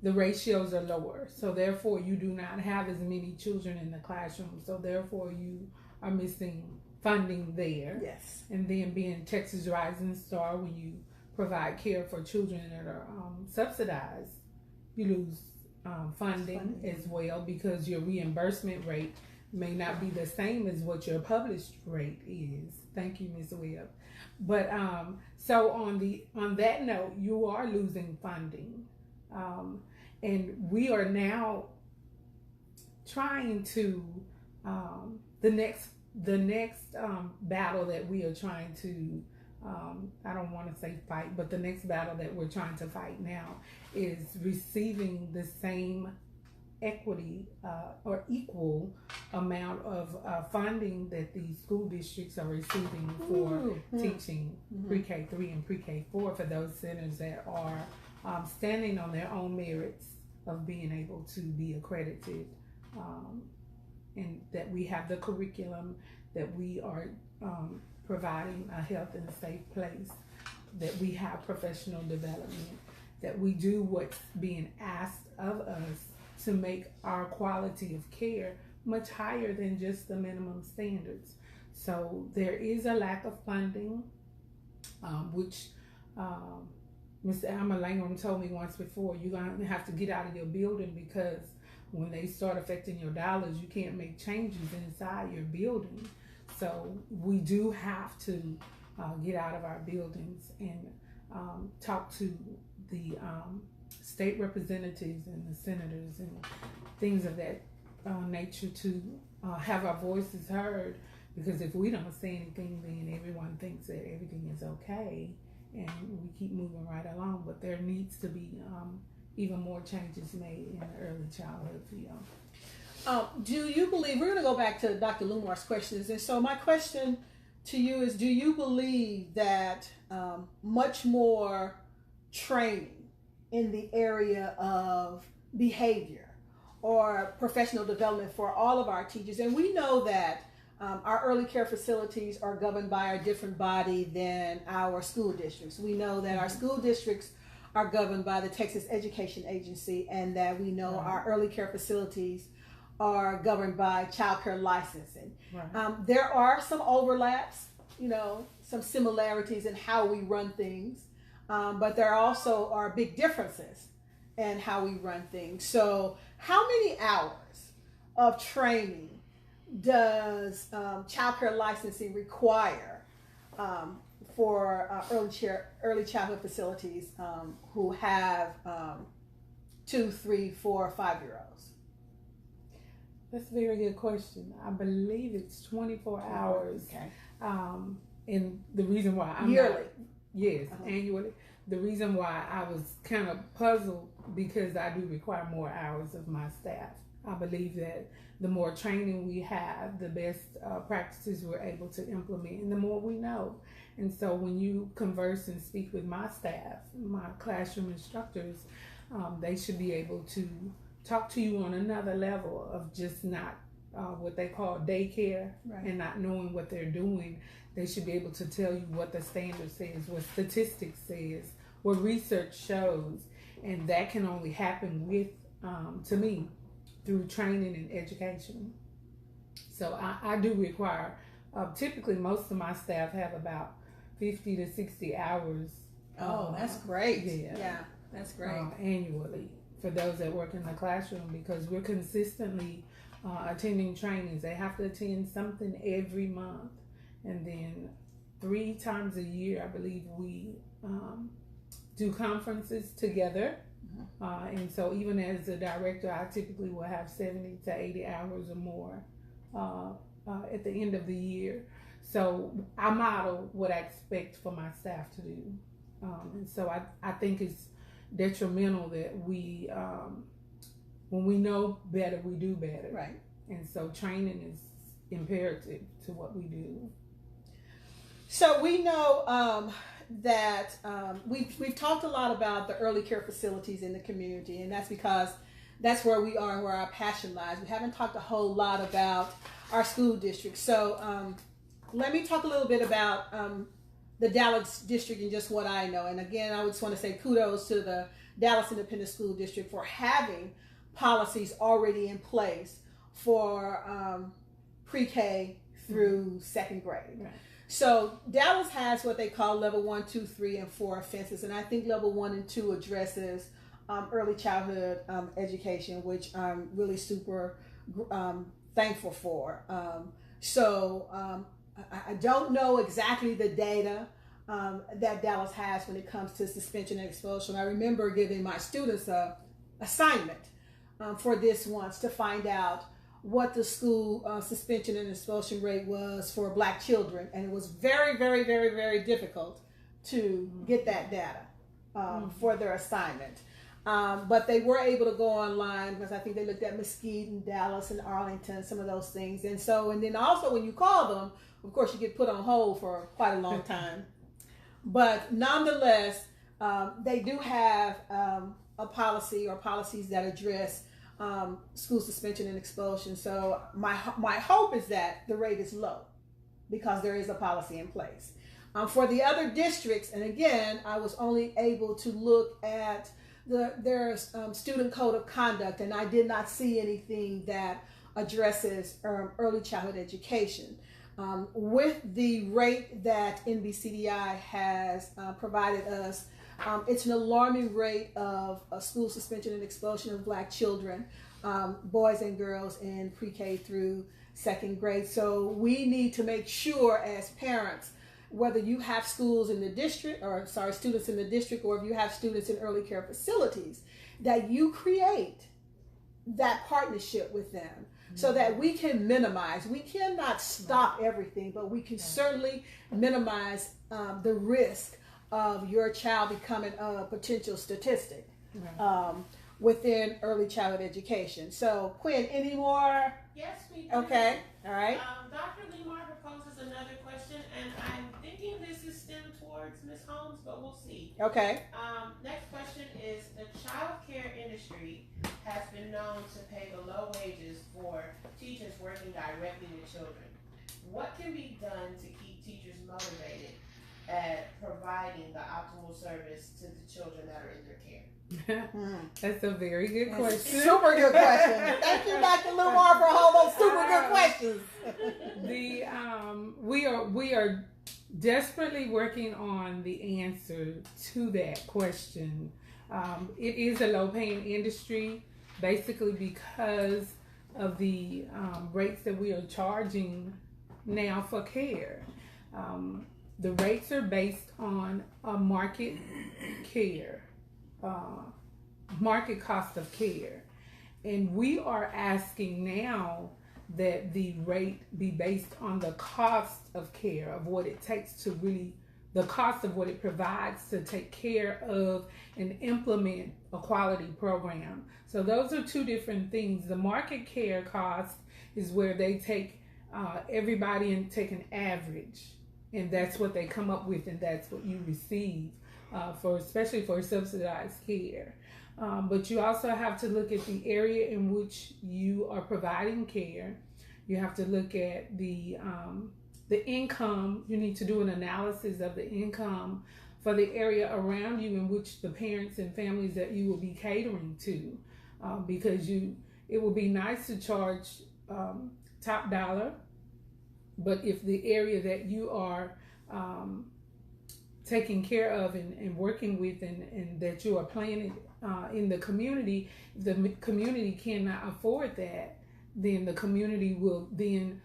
the ratios are lower. So therefore you do not have as many children in the classroom. So therefore you are missing funding there.
Yes.
And then being Texas Rising Star, when you provide care for children that are subsidized, you lose funding as well, because your reimbursement rate may not be the same as what your published rate is. Thank you, Ms. Webb. But so on that note, you are losing funding And we are now trying to the next battle that we are trying to I don't want to say fight, but the next battle that we're trying to fight now is receiving the same equity or equal amount of funding that the school districts are receiving for teaching pre-K 3 and pre-K 4 for those centers that are standing on their own merits of being able to be accredited, and that we have the curriculum, that we are providing a health and a safe place, that we have professional development, that we do what's being asked of us to make our quality of care much higher than just the minimum standards. So there is a lack of funding, which Mr. Alma Langham told me once before, you're going to have to get out of your building, because when they start affecting your dollars, you can't make changes inside your building. So we do have to get out of our buildings and talk to the state representatives and the senators and things of that nature to have our voices heard, because if we don't say anything, then everyone thinks that everything is okay and we keep moving right along. But there needs to be even more changes made in the early childhood field.
Do you believe, we're going to go back to Dr. Lumar's questions, and so my question to you is, do you believe that much more training in the area of behavior or professional development for all of our teachers? And we know that our early care facilities are governed by a different body than our school districts. We know that our school districts are governed by the Texas Education Agency, and that we know our early care facilities are governed by child care licensing. Right. There are some overlaps, some similarities in how we run things, but there also are big differences in how we run things. So how many hours of training does child care licensing require for early childhood facilities who have 2, 3, 4, 5-year-olds?
That's a very good question. I believe it's 24 hours.
Okay.
And the reason why I'm
yearly.
Yes, annually. The reason why I was kind of puzzled, because I do require more hours of my staff. I believe that the more training we have, the best practices we're able to implement, and the more we know. And so when you converse and speak with my staff, my classroom instructors, they should be able to talk to you on another level of just not what they call daycare, right, and not knowing what they're doing. They should be able to tell you what the standard says, what statistics says, what research shows, and that can only happen with, to me, through training and education. So I do require, typically most of my staff have about 50 to 60 hours.
Oh, that's great. Yeah, that's great.
Annually for those that work in the classroom, because we're consistently attending trainings. They have to attend something every month. And then 3 times a year, I believe we do conferences together. And so even as a director, I typically will have 70 to 80 hours or more at the end of the year. So I model what I expect for my staff to do. And so I think it's detrimental that we, when we know better, we do better.
Right.
And so training is imperative to what we do.
So we know that we've talked a lot about the early care facilities in the community, and that's because that's where we are and where our passion lies. We haven't talked a whole lot about our school district. So let me talk a little bit about the Dallas district and just what I know. And again, I just want to say kudos to the Dallas Independent School District for having policies already in place for pre-K through 2nd grade. Right. So Dallas has what they call level 1, 2, 3, and 4 offenses, and I think level 1 and 2 addresses early childhood education, which I'm really super thankful for. I don't know exactly the data that Dallas has when it comes to suspension and expulsion. I remember giving my students a assignment for this once to find out what the school suspension and expulsion rate was for Black children, and it was very, very, very, very difficult to get that data for their assignment. But they were able to go online because I think they looked at Mesquite and Dallas and Arlington, some of those things. And then also when you call them, of course, you get put on hold for quite a long time. But nonetheless, they do have a policy or policies that address school suspension and expulsion. So my hope is that the rate is low because there is a policy in place. For the other districts, and again, I was only able to look at their student code of conduct, and I did not see anything that addresses early childhood education. With the rate that NBCDI has provided us, it's an alarming rate of school suspension and expulsion of Black children, boys and girls in pre-K through second grade. So we need to make sure as parents, whether you have schools in the district, students in the district, or if you have students in early care facilities, that you create that partnership with them so that we can minimize. We cannot stop everything, but we can certainly minimize the risk of your child becoming a potential statistic within early childhood education. So, Quinn, any more?
Yes, we do.
Okay, all right.
Dr. Lemar proposes another question, and I'm thinking this is stemmed towards Ms. Holmes, but we'll see.
Okay.
Next question is, the child care industry has been known to pay the low wages for teachers working directly with children. What can be done to keep teachers motivated at providing the optimal service to the children that are in their care?
That's a very good question.
Super good question. Thank you, Dr. Lumar, for all those super good questions.
We are desperately working on the answer to that question. It is a low-paying industry, basically because of the rates that we are charging now for care. The rates are based on a market cost of care. And we are asking now that the rate be based on the cost of care, of what it takes to really, the cost of what it provides to take care of and implement a quality program. So those are two different things. The market care cost is where they take everybody and take an average, and that's what they come up with, and that's what you receive especially for subsidized care. But you also have to look at the area in which you are providing care. You have to look at the income. You need to do an analysis of the income for the area around you in which the parents and families that you will be catering to, because it would be nice to charge top dollar, but if the area that you are taking care of and working with and that you are planning in the community, if the community cannot afford that, then the community will then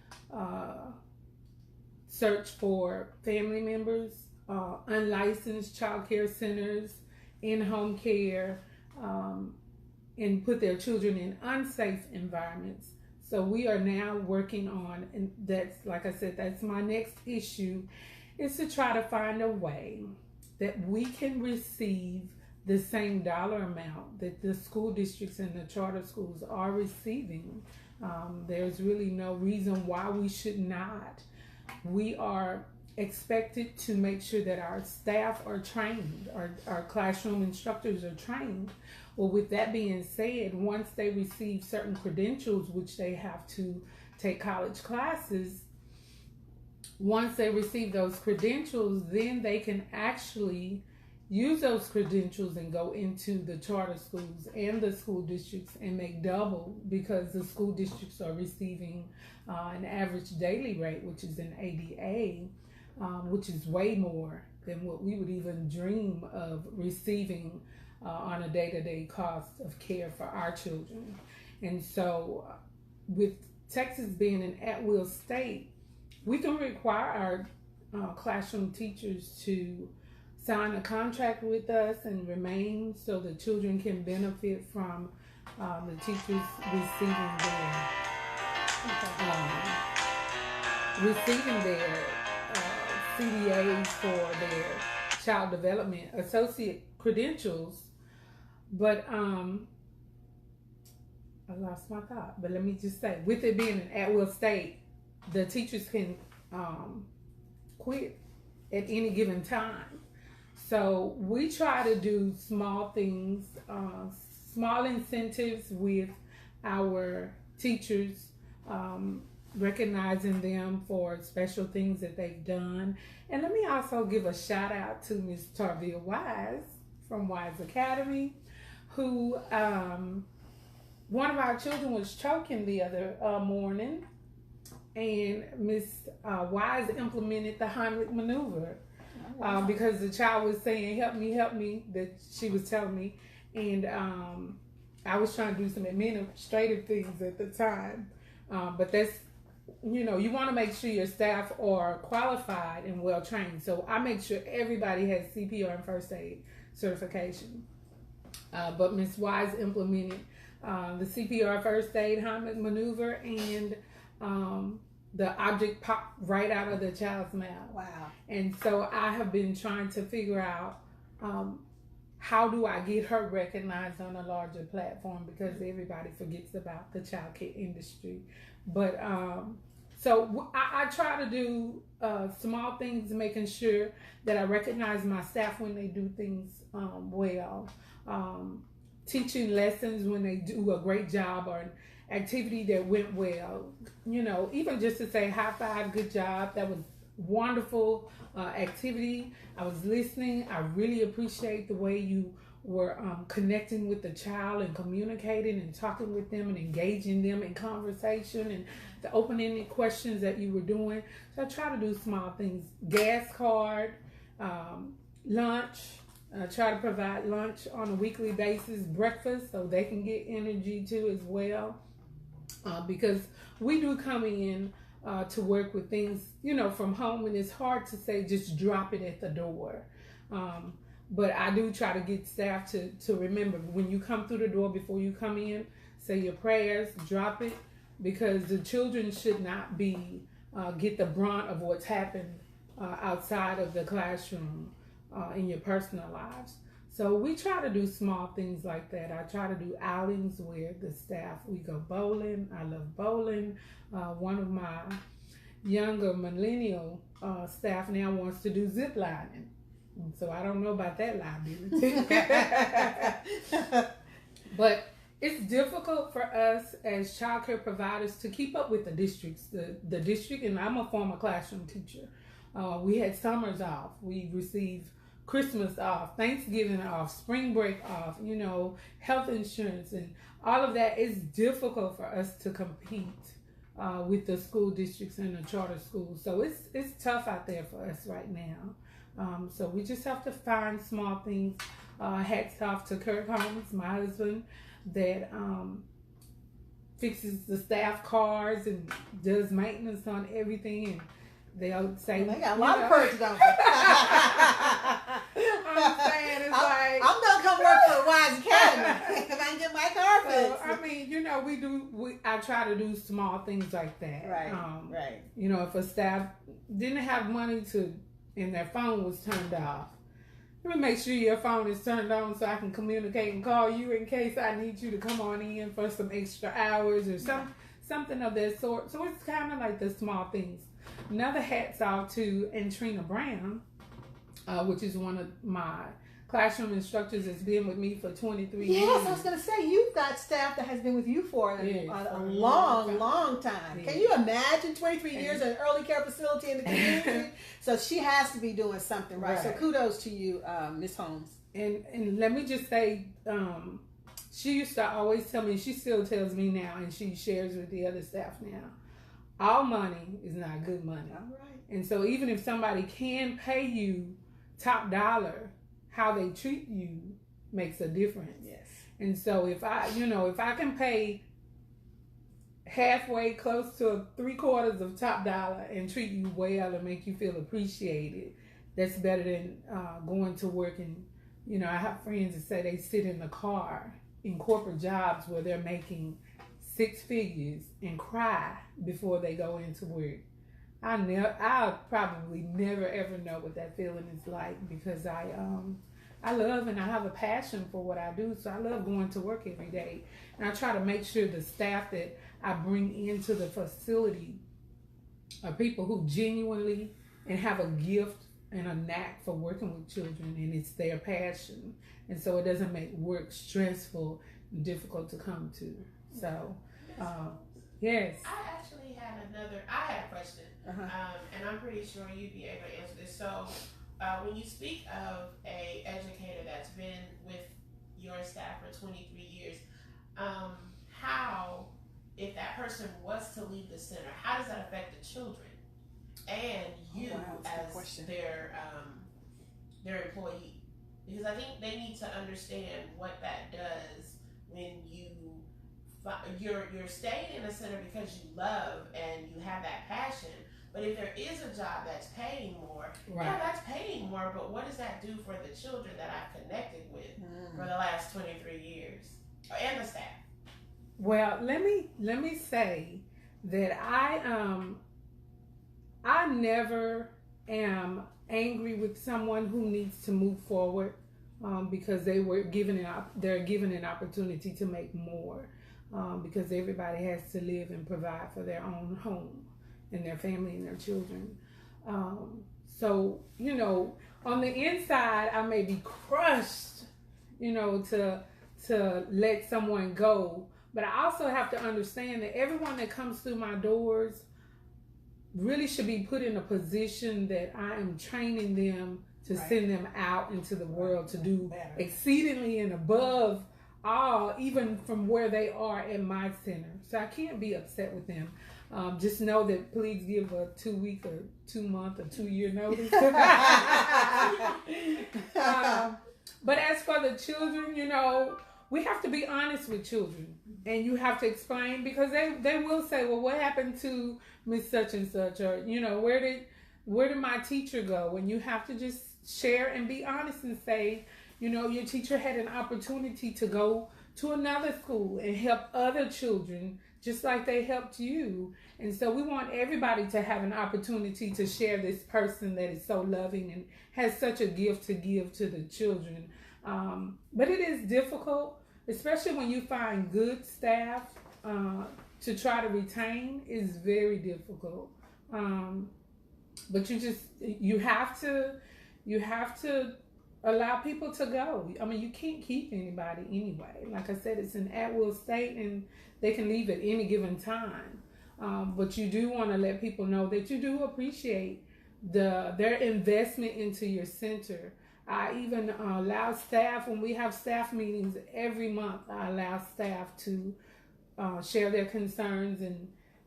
search for family members, unlicensed child care centers, in-home care, and put their children in unsafe environments. So we are now working on, and that's, like I said, that's my next issue, is to try to find a way that we can receive the same dollar amount that the school districts and the charter schools are receiving. There's really no reason why we should not. We are expected to make sure that our staff are trained, our classroom instructors are trained. Well, with that being said, once they receive certain credentials, which they have to take college classes, once they receive those credentials, then they can actually use those credentials and go into the charter schools and the school districts and make double, because the school districts are receiving an average daily rate, which is an ADA, which is way more than what we would even dream of receiving on a day-to-day cost of care for our children. And so with Texas being an at-will state, we can require classroom teachers to sign a contract with us and remain so the children can benefit from the teachers receiving their CDAs for their child development associate credentials. But I lost my thought. But let me just say, with it being an at-will state, the teachers can quit at any given time. So we try to do small things, small incentives with our teachers, recognizing them for special things that they've done. And let me also give a shout out to Ms. Tarvia Wise from Wise Academy, who one of our children was choking the other morning, and Ms. Wise implemented the Heimlich maneuver because the child was saying, help me, that she was telling me. And I was trying to do some administrative things at the time. But that's, you want to make sure your staff are qualified and well trained. So I make sure everybody has CPR and first aid certification. But Ms. Wise implemented the CPR first aid Heimlich maneuver, and the object popped right out of the child's mouth.
Wow. And
so I have been trying to figure out how do I get her recognized on a larger platform, because everybody forgets about the child care industry. But so I try to do small things, making sure that I recognize my staff when they do things well. Teaching lessons when they do a great job, or an activity that went well. Even just to say high five, good job, that was wonderful activity. I was listening. I really appreciate the way you were connecting with the child and communicating and talking with them and engaging them in conversation, and the open-ended questions that you were doing. So I try to do small things. Gas card, lunch. I try to provide lunch on a weekly basis, breakfast, so they can get energy too as well. Because we do come in to work with things, from home, and it's hard to say just drop it at the door. But I do try to get staff to remember, when you come through the door, before you come in, say your prayers, drop it, because the children should not be get the brunt of what's happened outside of the classroom in your personal lives. So we try to do small things like that. I try to do outings where the staff, we go bowling. I love bowling. One of my younger millennial staff now wants to do zip lining. So I don't know about that liability. But it's difficult for us as child care providers to keep up with the districts. The district, and I'm a former classroom teacher. We had summers off. We received Christmas off, Thanksgiving off, spring break off, health insurance, and all of that. Is difficult for us to compete with the school districts and the charter schools. So it's tough out there for us right now. So we just have to find small things. Hats off to Kirk Holmes, my husband, that fixes the staff cars and does maintenance on everything. And they'll say,
they got a lot of perks, don't they?
I'm saying, it's like,
I'm gonna come work for Wise Academy if I can get my car fixed.
I mean, I try to do small things like that.
Right, right.
If a staff didn't have money and their phone was turned off, let me make sure your phone is turned on so I can communicate and call you in case I need you to come on in for some extra hours or something of that sort. So it's kind of like the small things. Another hats off to Trina Brown, which is one of my classroom instructors that's been with me for 23 years.
Yes, I was going to say, you've got staff that has been with you for a long time. Yes. Can you imagine 23 years in an early care facility in the community? So she has to be doing something right. So kudos to you, Ms. Holmes.
And let me just say, she used to always tell me, she still tells me now, and she shares with the other staff now, all money is not good money.
All right.
And so even if somebody can pay you top dollar, how they treat you makes a difference.
Yes.
And so if I can pay halfway close to 3/4 of top dollar and treat you well and make you feel appreciated, that's better than going to work. And I have friends that say they sit in the car in corporate jobs where they're making 6 figures and cry before they go into work. I'll probably never ever know what that feeling is like, because I love and I have a passion for what I do. So I love going to work every day, and I try to make sure the staff that I bring into the facility are people who genuinely and have a gift and a knack for working with children, and it's their passion, and so it doesn't make work stressful and difficult to come to. So yes.
I actually had a question, and I'm pretty sure you'd be able to answer this. So when you speak of a educator that's been with your staff for 23 years, how, if that person was to leave the center, how does that affect the children and you as their employee? Because I think they need to understand what that does when you're staying in a center because you love and you have that passion. But if there is a job that's paying more, that's paying more, but what does that do for the children that I've connected with for the last 23 years and the staff?
Well, let me say that I never am angry with someone who needs to move forward because they're given an opportunity to make more, because everybody has to live and provide for their own home and their family and their children. So, on the inside, I may be crushed, to let someone go. But I also have to understand that everyone that comes through my doors really should be put in a position that I am training them to send them out into the world to do exceedingly and above all, even from where they are in my center. So I can't be upset with them. Just know that please give a 2-week or 2-month or 2-year notice. But as for the children, we have to be honest with children, and you have to explain, because they will say, well, what happened to Miss Such and Such, or where did my teacher go? And you have to just share and be honest and say, your teacher had an opportunity to go to another school and help other children just like they helped you. And so we want everybody to have an opportunity to share this person that is so loving and has such a gift to give to the children. But it is difficult, especially when you find good staff, to try to retain is very difficult. But you have to allow people to go. I mean, you can't keep anybody anyway. Like I said, it's an at-will state, and they can leave at any given time. But you do want to let people know that you do appreciate their investment into your center. I even allow staff, when we have staff meetings every month, I allow staff to share their concerns,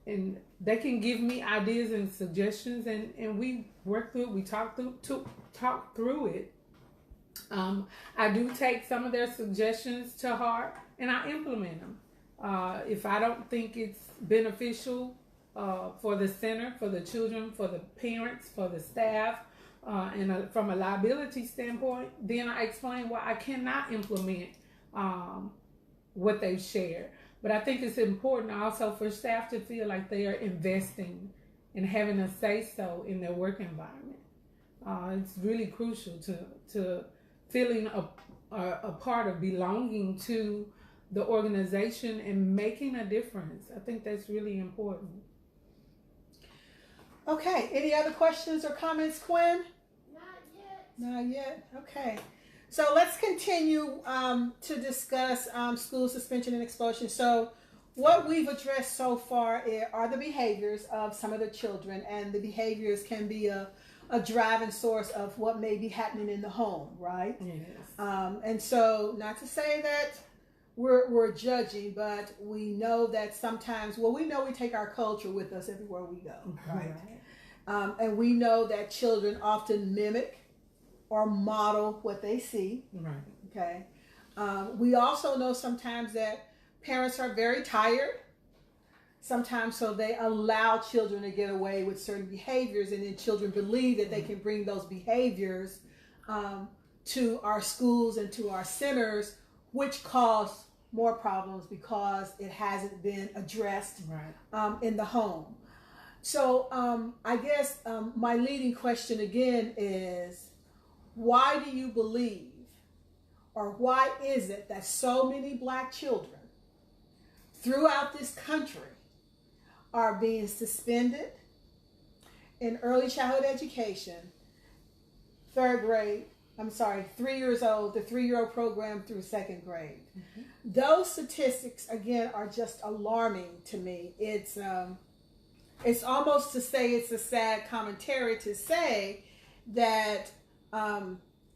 and they can give me ideas and suggestions, and we work through it. We talk through it. I do take some of their suggestions to heart, and I implement them. If I don't think it's beneficial for the center, for the children, for the parents, for the staff, and from a liability standpoint, then I explain why I cannot implement what they've shared. But I think it's important also for staff to feel like they are investing and having a say-so in their work environment. It's really crucial to feeling a part of belonging to the organization and making a difference. I think that's really important.
Okay, any other questions or comments, Quinn?
Not yet.
Not yet. Okay. So let's continue to discuss school suspension and expulsion. So what we've addressed so far are the behaviors of some of the children, and the behaviors can be a driving source of what may be happening in the home, right?
Yes.
And so, not to say that we're judging, but we know that sometimes, we know we take our culture with us everywhere we go, right? And we know that children often mimic or model what they see.
Right.
Okay. We also know sometimes that parents are very tired, sometimes so they allow children to get away with certain behaviors, and then children believe that they can bring those behaviors to our schools and to our centers, which cause more problems because it hasn't been addressed in the home. So I guess my leading question again is, why do you believe, or why is it that so many Black children throughout this country are being suspended in early childhood education, 3 years old, the 3-year-old program through 2nd grade? Mm-hmm. Those statistics, again, are just alarming to me. It's almost to say it's a sad commentary to say that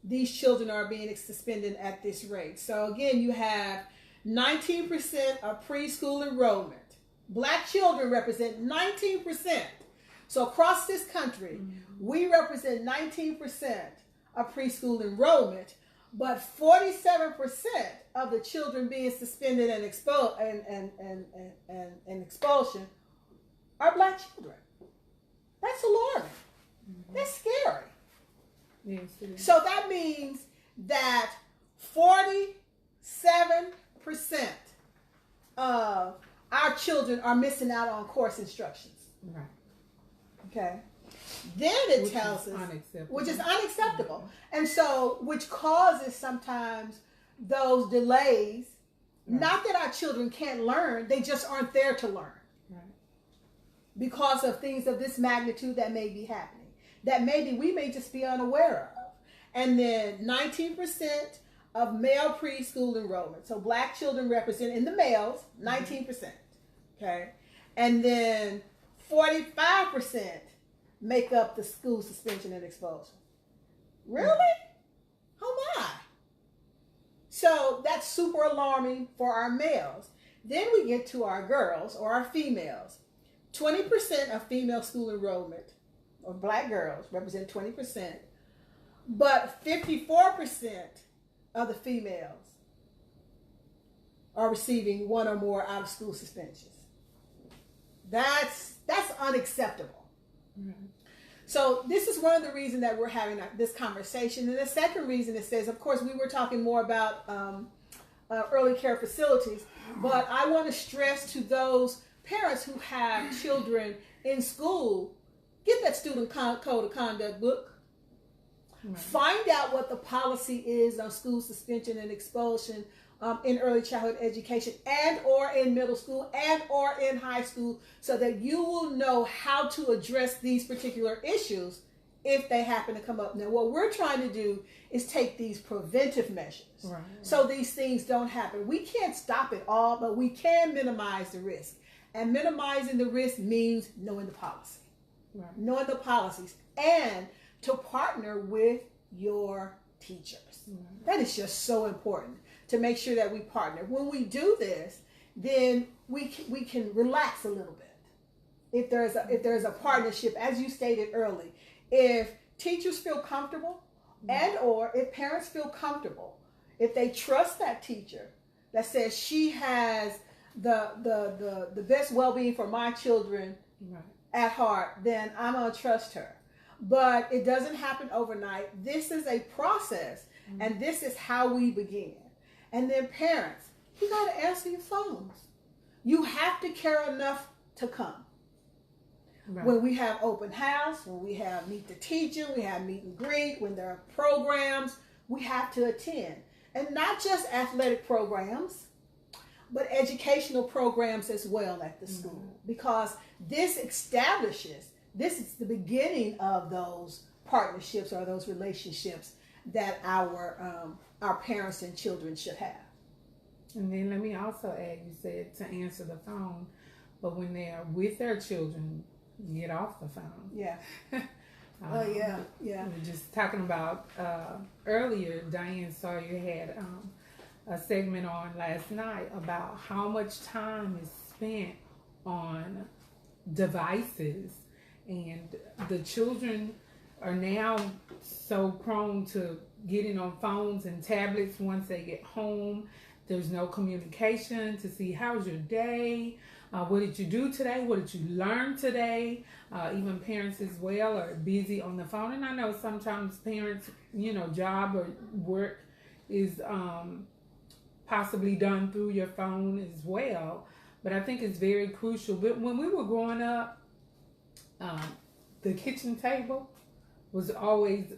these children are being suspended at this rate. So again, you have 19% of preschool enrollment. Black children represent 19%. So across this country, we represent 19% of preschool enrollment, but 47% of the children being suspended and expulsion are Black children. That's alarming. That's scary.
Yes, it is.
So that means that 47% of our children are missing out on course instructions.
Right.
Okay. Then it tells us, which is unacceptable. And so, which causes sometimes those delays. Right. Not that our children can't learn, they just aren't there to learn. Right. Because of things of this magnitude that may be happening, that maybe we may just be unaware of. And then 19% of male preschool enrollment. So Black children represent, in the males, 19%. Okay. And then 45% make up the school suspension and expulsion. Really? Oh my. So that's super alarming for our males. Then we get to our girls or our females. 20% of female school enrollment, or Black girls, represent 20%. But 54% of the females are receiving one or more out of school suspensions. That's unacceptable. Mm-hmm. So this is one of the reasons that we're having this conversation. And the second reason it says, of course, we were talking more about early care facilities, but I want to stress to those parents who have children in school, get that student code of conduct book. Right. Find out what the policy is on school suspension and expulsion in early childhood education and or in middle school and or in high school, so that you will know how to address these particular issues if they happen to come up. Now, what we're trying to do is take these preventive measures, right, so these things don't happen. We can't stop it all, but we can minimize the risk. And minimizing the risk means knowing the policy, right, knowing the policies, and to partner with your teachers. Right. That is just so important, to make sure that we partner. When we do this, then we can relax a little bit. If there's a partnership, as you stated early, if teachers feel comfortable, and or if parents feel comfortable, if they trust that teacher that says she has the best well-being for my children, right, at heart, then I'm gonna trust her. But it doesn't happen overnight. This is a process, mm-hmm, and this is how we begin. And then parents, you got to answer your phones. You have to care enough to come. Right. When we have open house, when we have meet the teacher, we have meet and greet, when there are programs, we have to attend. And not just athletic programs, but educational programs as well at the school. Mm-hmm. Because this is the beginning of those partnerships or those relationships that our parents and children should have.
And then let me also add, you said to answer the phone, but when they're with their children, get off the phone.
Yeah. Yeah.
We were just talking about earlier, Diane Sawyer had a segment on last night about how much time is spent on devices, and the children are now so prone to getting on phones and tablets once they get home, There's no communication to see how's your day. What did you do today? What did you learn today? Even parents as well are busy on the phone. And I know sometimes parents, job or work is possibly done through your phone as well. But I think it's very crucial. But when we were growing up, the kitchen table was always,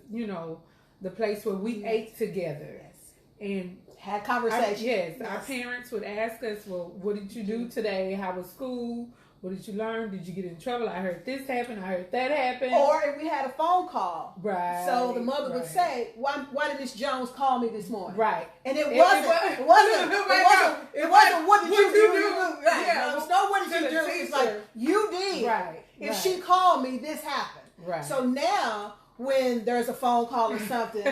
the place where we ate together.
Yes.
And
had conversations.
Yes, our parents would ask us, well, what did you do today? How was school? What did you learn? Did you get in trouble? I heard this happen. I heard that happen.
Or if we had a phone call.
Right.
So the mother would say, why did Miss Jones call me this morning?
Right.
And it wasn't what did you do? Right.
Yeah.
There was no what did you do? It's like, you did.
Right.
If she called me, this happened.
Right.
So now, when there's a phone call or something, they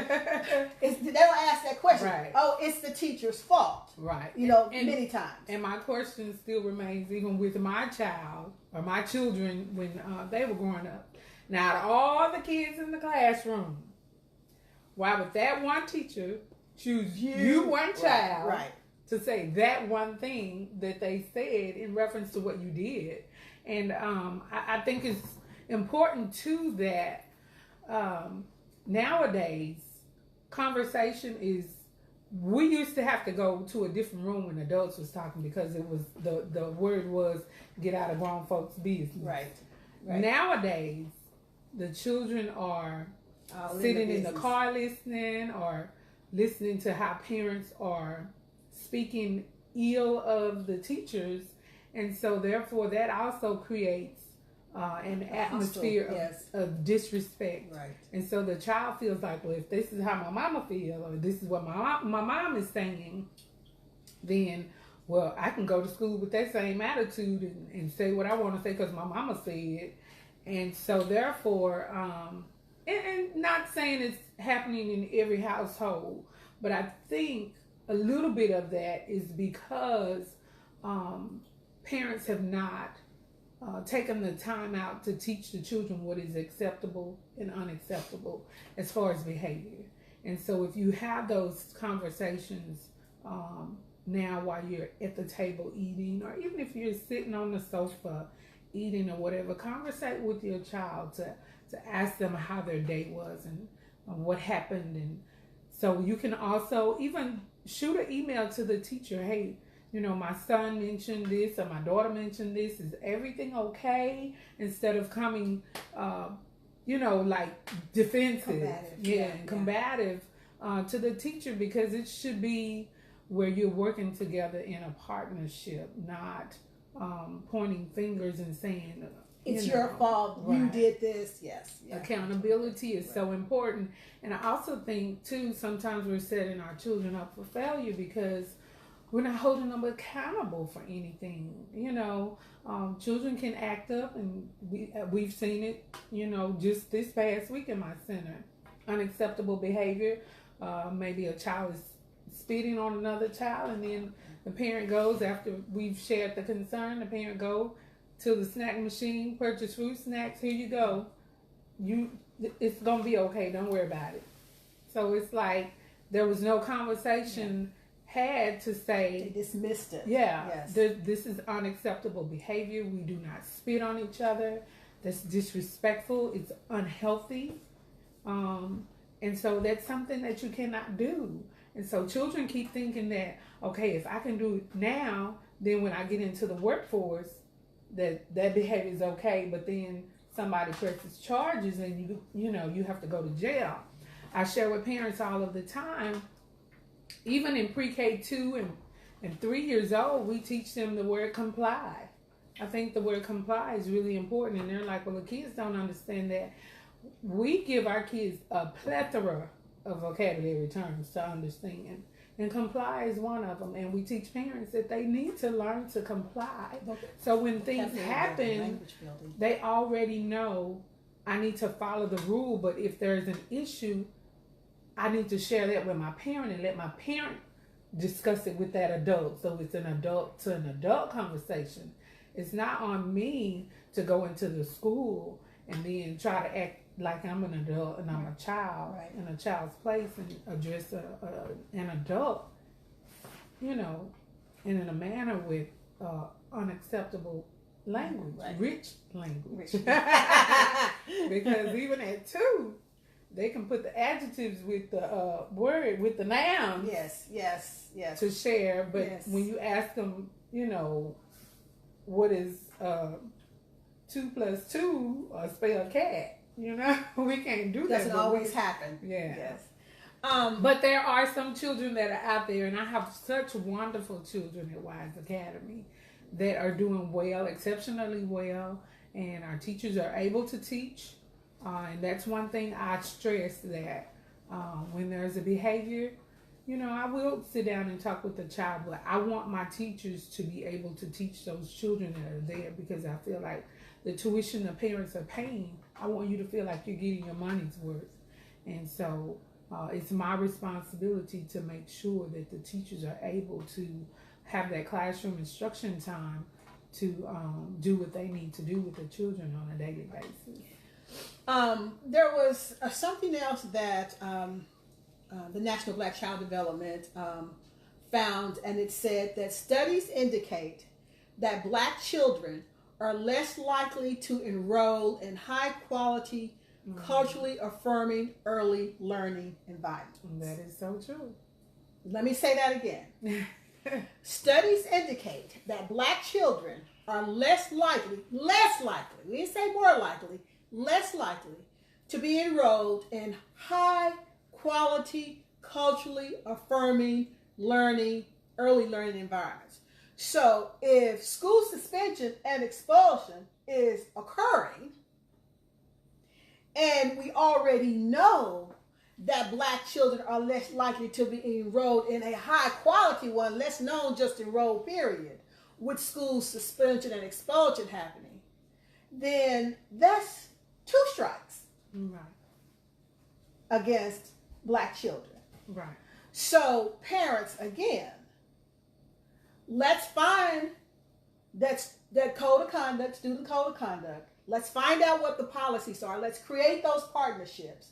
don't ask that question.
Right.
Oh, it's the teacher's fault.
Right.
Many times.
And my question still remains, even with my child or my children when they were growing up. Now, out of all the kids in the classroom, why would that one teacher choose you one child to say that one thing that they said in reference to what you did? And I think it's important too that nowadays conversation is, we used to have to go to a different room when adults was talking because it was the word was get out of grown folks' business.
Right.
Nowadays the children are sitting in the car listening or listening to how parents are speaking ill of the teachers, and so therefore that also creates an atmosphere of disrespect.
Right.
And so the child feels like, well, if this is how my mama feels, or this is what my mom is saying, then, well, I can go to school with that same attitude and say what I want to say because my mama said. And so therefore, and not saying it's happening in every household, but I think a little bit of that is because parents have not taken the time out to teach the children what is acceptable and unacceptable as far as behavior. And so if you have those conversations now while you're at the table eating, or even if you're sitting on the sofa eating or whatever, conversate with your child to ask them how their day was and what happened. And so you can also even shoot an email to the teacher, hey, my son mentioned this or my daughter mentioned this. Is everything okay? Instead of coming, like defensive, combative to the teacher, because it should be where you're working together in a partnership, not pointing fingers and saying
it's your fault. Right. You did this. Yes. Yeah.
Accountability is so important, and I also think too sometimes we're setting our children up for failure because we're not holding them accountable for anything. Children can act up, and we've seen it, just this past week in my center. Unacceptable behavior. Maybe a child is spitting on another child, and then the parent goes, after we've shared the concern, the parent go to the snack machine, purchase fruit snacks, here you go. It's going to be okay. Don't worry about it. So it's like there was no conversation had to say,
they dismissed it.
This is unacceptable behavior. We do not spit on each other. That's disrespectful. It's unhealthy. And so that's something that you cannot do. And so children keep thinking that, okay, if I can do it now, then when I get into the workforce, that behavior is okay. But then somebody presses charges and you have to go to jail. I share with parents all of the time, even in pre-K 2 and 3 years old, we teach them the word comply. I think the word comply is really important. And they're like, well, the kids don't understand that. We give our kids a plethora of vocabulary terms to understand. And comply is one of them. And we teach parents that they need to learn to comply. So when things happen, they already know I need to follow the rule. But if there's an issue, I need to share that with my parent and let my parent discuss it with that adult. So it's an adult to an adult conversation. It's not on me to go into the school and then try to act like I'm an adult and I'm a child in a child's place and address an adult. you know, and in a manner with unacceptable language,
Right.
rich language.
Rich.
Because even at 2, they can put the adjectives with the word, with the nouns
yes.
to share. But
Yes.
when you ask them, you know, what is 2 + 2, or spell cat, you know, we can't do that.
Doesn't always happen.
Yeah.
Yes.
But there are some children that are out there, and I have such wonderful children at Wise Academy that are doing well, exceptionally well, and our teachers are able to teach. And that's one thing I stress, that when there's a behavior, you know, I will sit down and talk with the child, but I want my teachers to be able to teach those children that are there, because I feel like the tuition the parents are paying, I want you to feel like you're getting your money's worth. And so it's my responsibility to make sure that the teachers are able to have that classroom instruction time to do what they need to do with the children on a daily basis.
There was something else that the National Black Child Development found, and it said that studies indicate that Black children are less likely to enroll in high quality, culturally affirming early learning environments.
That is so true.
Let me say that again. Studies indicate that Black children are less likely, we didn't say more likely, less likely to be enrolled in high quality, culturally affirming early learning environments. So if school suspension and expulsion is occurring, and we already know that Black children are less likely to be enrolled in a high quality one, less known just enrolled period, with school suspension and expulsion happening, then that's 2 strikes
Right.
against Black children.
Right.
So parents, again, let's find that code of conduct, student code of conduct. Let's find out what the policies are. Let's create those partnerships.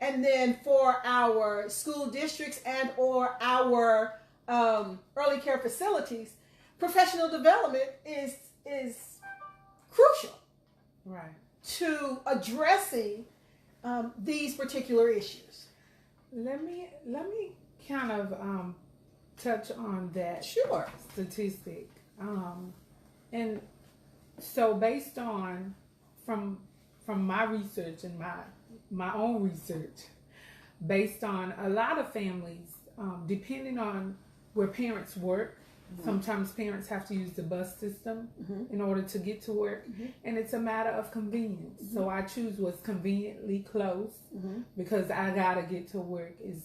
And then for our school districts and or our early care facilities, professional development is crucial
Right.
to addressing these particular issues.
Let me kind of touch on that
Sure.
statistic. And so based on from my research and my own research, based on a lot of families, depending on where parents work, sometimes parents have to use the bus system in order to get to work, and it's a matter of convenience. So I choose what's conveniently close, because I gotta get to work is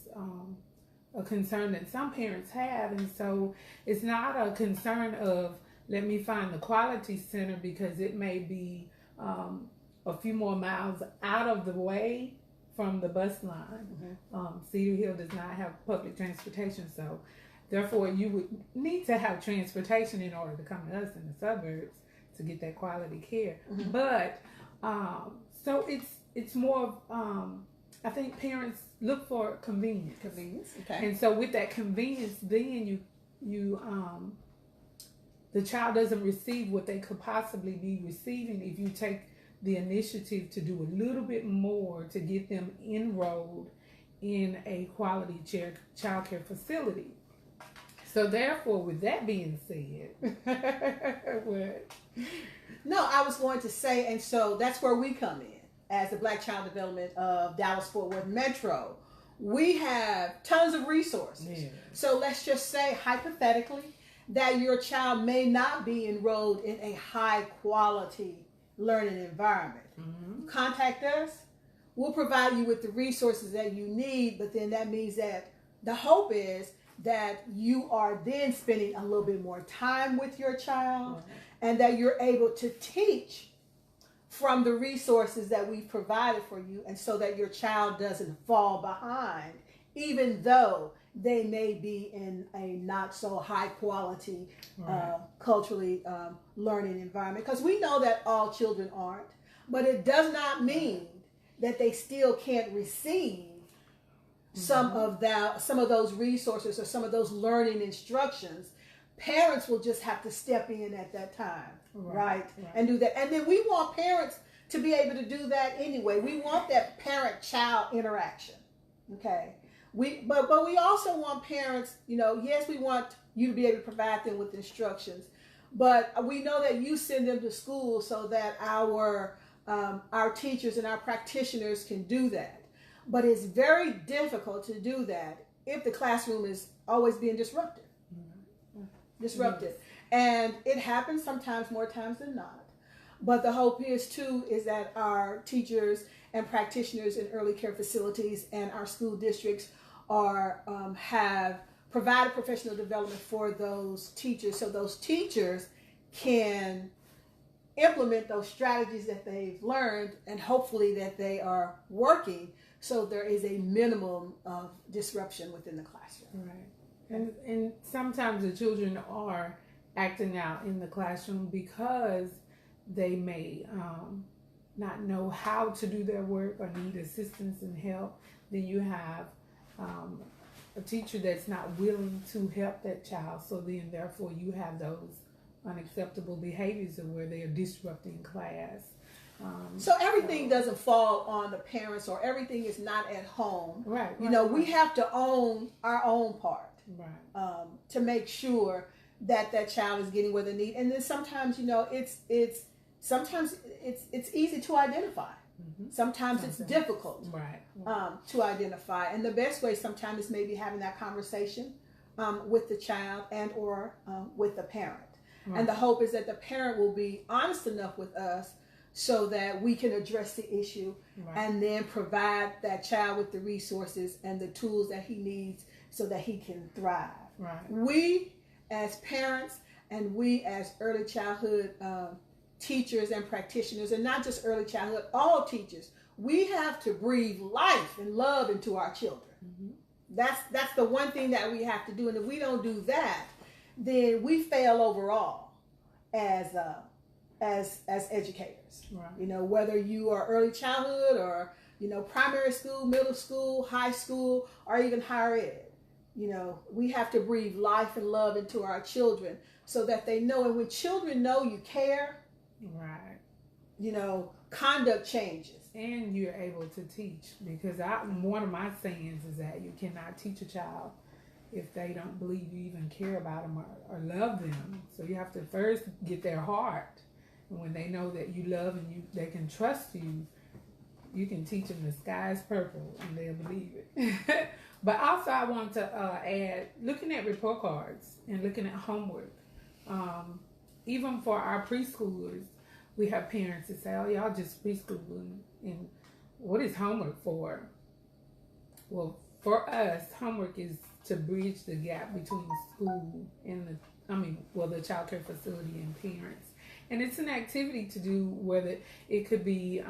a concern that some parents have. And so it's not a concern of, let me find the quality center, because it may be a few more miles out of the way from the bus line. Cedar Hill does not have public transportation, so therefore you would need to have transportation in order to come to us in the suburbs to get that quality care. But so it's more of, I think parents look for convenience.
Okay.
And so with that convenience, then you the child doesn't receive what they could possibly be receiving if you take the initiative to do a little bit more to get them enrolled in a quality child care facility. So therefore, with that being said, what?
No, I was going to say, and so that's where we come in as the Black Child Development of Dallas-Fort Worth Metro. We have tons of resources.
Yeah.
So let's just say, hypothetically, that your child may not be enrolled in a high quality learning environment. Contact us. We'll provide you with the resources that you need, but then that means that the hope is that you are then spending a little bit more time with your child, and that you're able to teach from the resources that we've provided for you, and so that your child doesn't fall behind, even though they may be in a not so high quality, culturally learning environment. Because we know that all children aren't, but it does not mean that they still can't receive some of those resources or some of those learning instructions, parents will just have to step in at that time, right? And do that. And then we want parents to be able to do that anyway. We want that parent-child interaction, okay? But we also want parents, yes, we want you to be able to provide them with instructions, but we know that you send them to school so that our teachers and our practitioners can do that. But it's very difficult to do that if the classroom is always being disrupted. Disrupted. Yes. And it happens sometimes, more times than not. But the hope is that our teachers and practitioners in early care facilities and our school districts have provided professional development for those teachers, so those teachers can implement those strategies that they've learned, and hopefully that they are working, so there is a minimum of disruption within the classroom.
Right. And sometimes the children are acting out in the classroom because they may not know how to do their work or need assistance and help. Then you have a teacher that's not willing to help that child. So then therefore you have those unacceptable behaviors of where they are disrupting class.
So everything doesn't fall on the parents, or everything is not at home.
Right.
We have to own our own part.
Right.
To make sure that child is getting what they need. And then sometimes, it's easy to identify. Mm-hmm. Sometimes it's difficult, to identify. And the best way sometimes is maybe having that conversation with the child and or with the parent. Right. And the hope is that the parent will be honest enough with us so that we can address the issue, and then provide that child with the resources and the tools that he needs so that he can thrive.
Right.
We as parents and we as early childhood teachers and practitioners, and not just early childhood, all teachers, we have to breathe life and love into our children. Mm-hmm. That's the one thing that we have to do. And if we don't do that, then we fail overall as educators. Right. Whether you are early childhood or primary school, middle school, high school, or even higher ed. We have to breathe life and love into our children so that they know. And when children know you care, conduct changes.
And you're able to teach, because one of my sayings is that you cannot teach a child if they don't believe you even care about them or love them. So you have to first get their heart. And when they know that you love and they can trust you, you can teach them the sky is purple and they'll believe it. But also I want to add, looking at report cards and looking at homework. Even for our preschoolers, we have parents that say, oh, y'all just preschooling, and what is homework for? Well, for us, homework is to bridge the gap between school and the child care facility and parents. And it's an activity to do, whether it could be,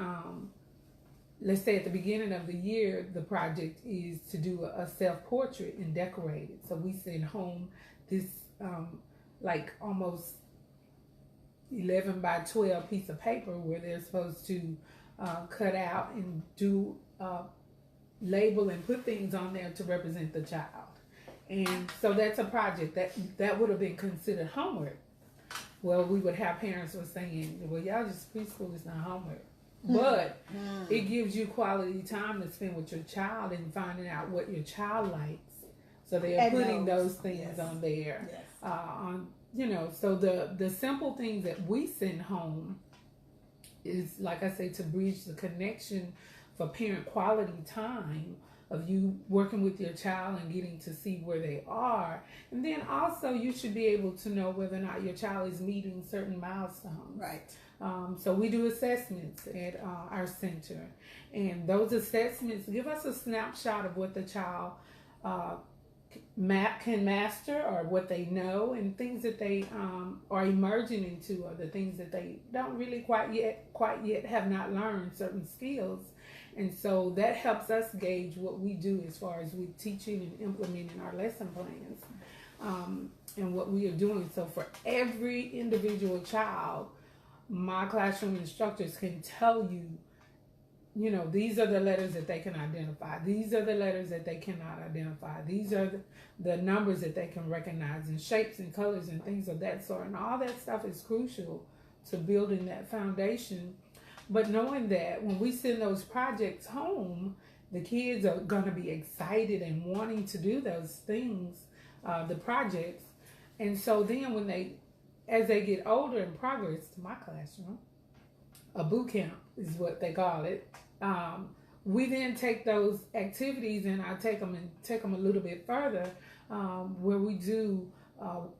let's say at the beginning of the year, the project is to do a self-portrait and decorate it. So we send home this almost 11 by 12 piece of paper where they're supposed to cut out and do label and put things on there to represent the child. And so that's a project that would have been considered homework. Well, we would have parents who were saying, well, y'all just preschool is not homework. But it gives you quality time to spend with your child and finding out what your child likes. So they are putting those things on there. Yes. So the simple things that we send home is, like I say, to bridge the connection for parent quality time of you working with your child and getting to see where they are. And then also you should be able to know whether or not your child is meeting certain milestones.
Right.
So we do assessments at our center, and those assessments give us a snapshot of what the child can master, or what they know, and things that they are emerging into, or the things that they don't really quite yet have not learned certain skills. And so that helps us gauge what we do as far as with teaching and implementing our lesson plans, and what we are doing. So for every individual child, my classroom instructors can tell you these are the letters that they can identify. These are the letters that they cannot identify. These are the numbers that they can recognize, and shapes and colors and things of that sort. And all that stuff is crucial to building that foundation. But knowing that when we send those projects home, the kids are going to be excited and wanting to do those things, the projects. And so then as they get older and progress to my classroom, a boot camp is what they call it. We then take those activities and I take them a little bit further, where we do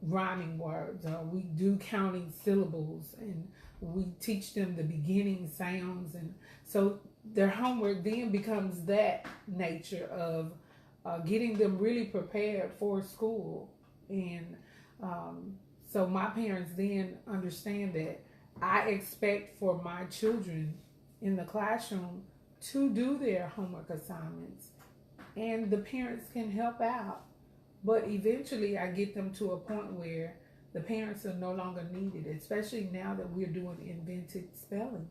rhyming words, we do counting syllables, and we teach them the beginning sounds. And so their homework then becomes that nature of getting them really prepared for school. And so my parents then understand that I expect for my children in the classroom to do their homework assignments, and the parents can help out. But eventually I get them to a point where the parents are no longer needed, especially now that we're doing invented spelling.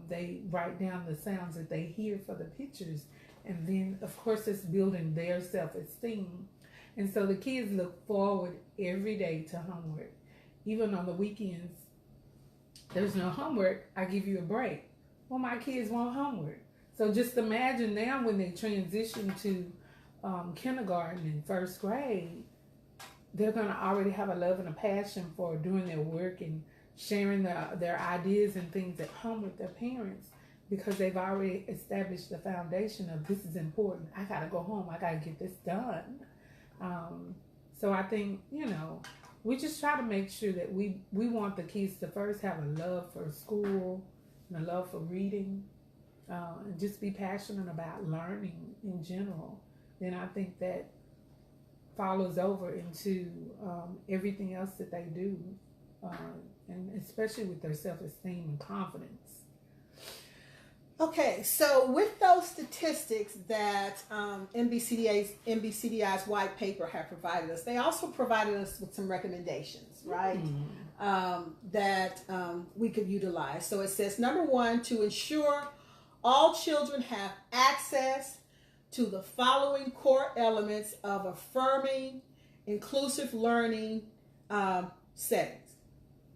They write down the sounds that they hear for the pictures, and then of course it's building their self-esteem. And so the kids look forward every day to homework. Even on the weekends, there's no homework, I give you a break. Well, my kids want homework. So just imagine now when they transition to kindergarten and first grade, they're going to already have a love and a passion for doing their work and sharing their ideas and things at home with their parents, because they've already established the foundation of this is important. I got to go home. I got to get this done. So I think, we just try to make sure that we want the kids to first have a love for school and a love for reading, and just be passionate about learning in general. Then I think that follows over into everything else that they do, and especially with their self-esteem and confidence.
Okay, so with those statistics that MBCDI's white paper have provided us, they also provided us with some recommendations, right? That we could utilize. So it says, number one, to ensure all children have access to the following core elements of affirming, inclusive learning settings,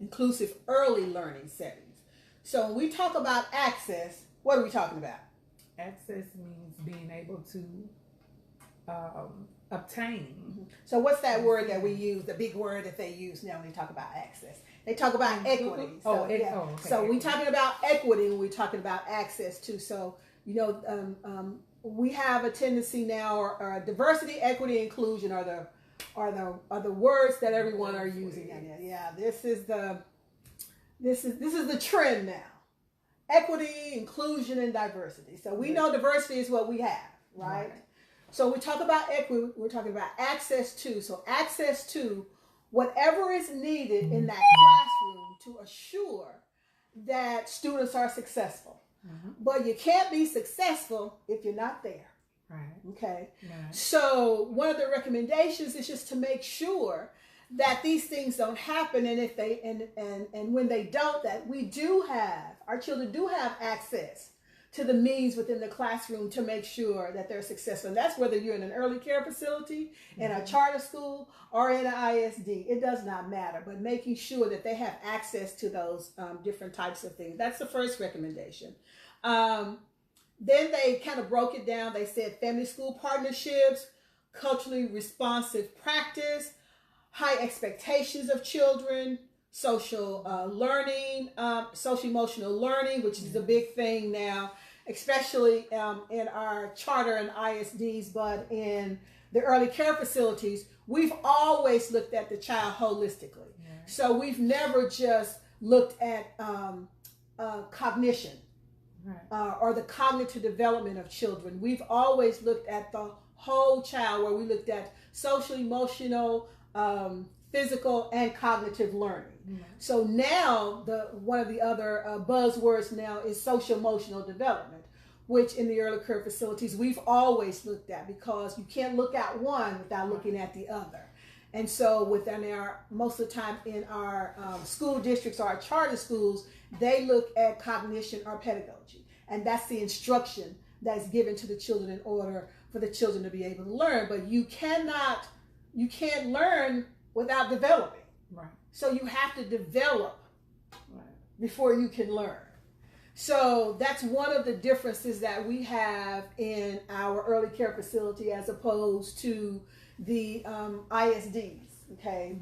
inclusive early learning settings. So when we talk about access, what are we talking about?
Access means being able to obtain.
Mm-hmm. So what's that word that we use, the big word that they use now when they talk about access? They talk about equity. So,
okay.
So we're talking about equity when we're talking about access too. So, we have a tendency now, or diversity, equity, inclusion are the words that everyone are using. Yeah, this is the trend now. Equity, inclusion, and diversity. So we know diversity is what we have, right? So we talk about equity, we're talking about access to. So access to whatever is needed in that classroom to assure that students are successful. But you can't be successful if you're not there.
Right.
Okay.
Right.
So one of the recommendations is just to make sure that these things don't happen, and if they and when they don't, that our children do have access to the means within the classroom to make sure that they're successful. And that's whether you're in an early care facility, in a charter school, or in an ISD. It does not matter, but making sure that they have access to those different types of things. That's the first recommendation. Then they kind of broke it down. They said family school partnerships, culturally responsive practice, high expectations of children, social learning, social emotional learning, which is a big thing now, especially in our charter and ISDs, but in the early care facilities, we've always looked at the child holistically. Yeah. So we've never just looked at cognition, right, or the cognitive development of children. We've always looked at the whole child, where we looked at social, emotional, physical, and cognitive learning. Mm-hmm. So now one of the other buzzwords now is social emotional development, which in the early care facilities we've always looked at, because you can't look at one without looking at the other. And so most of the time in our school districts or our charter schools, they look at cognition or pedagogy. and that's the instruction that's given to the children in order for the children to be able to learn. But you can't learn without developing.
Right.
So you have to develop
Right.
before you can learn. So that's one of the differences that we have in our early care facility as opposed to the ISDs. Okay,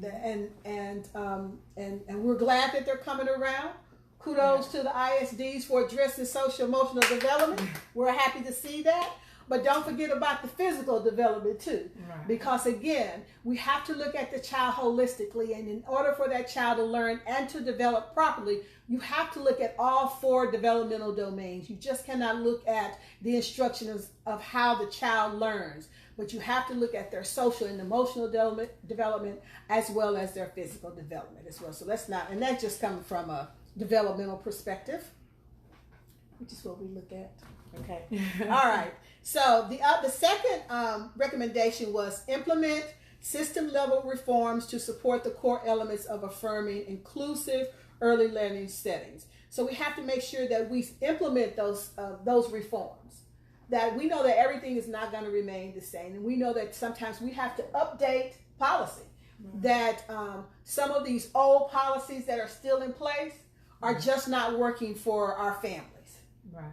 and we're glad that they're coming around. Kudos to the ISDs for addressing social emotional development. We're happy to see that. But don't forget about the physical development too.
Right.
Because again, we have to look at the child holistically, and in order for that child to learn and to develop properly, you have to look at all 4 developmental domains. You just cannot look at the instructions of how the child learns, but you have to look at their social and emotional development as well as their physical development as well. So that's just coming from a developmental perspective, which is what we look at. Okay. All right. So the second recommendation was implement system level reforms to support the core elements of affirming inclusive early learning settings. So we have to make sure that we implement those reforms. That we know that everything is not going to remain the same, and we know that sometimes we have to update policy. Mm-hmm. That some of these old policies that are still in place are just not working for our families.
Right.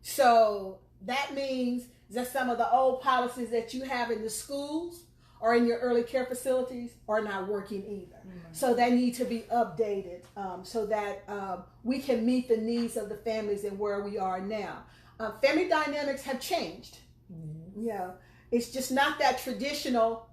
So that means that some of the old policies that you have in the schools or in your early care facilities are not working either. Mm-hmm. So they need to be updated so that we can meet the needs of the families and where we are now. Family dynamics have changed. Mm-hmm. Yeah, it's just not that traditional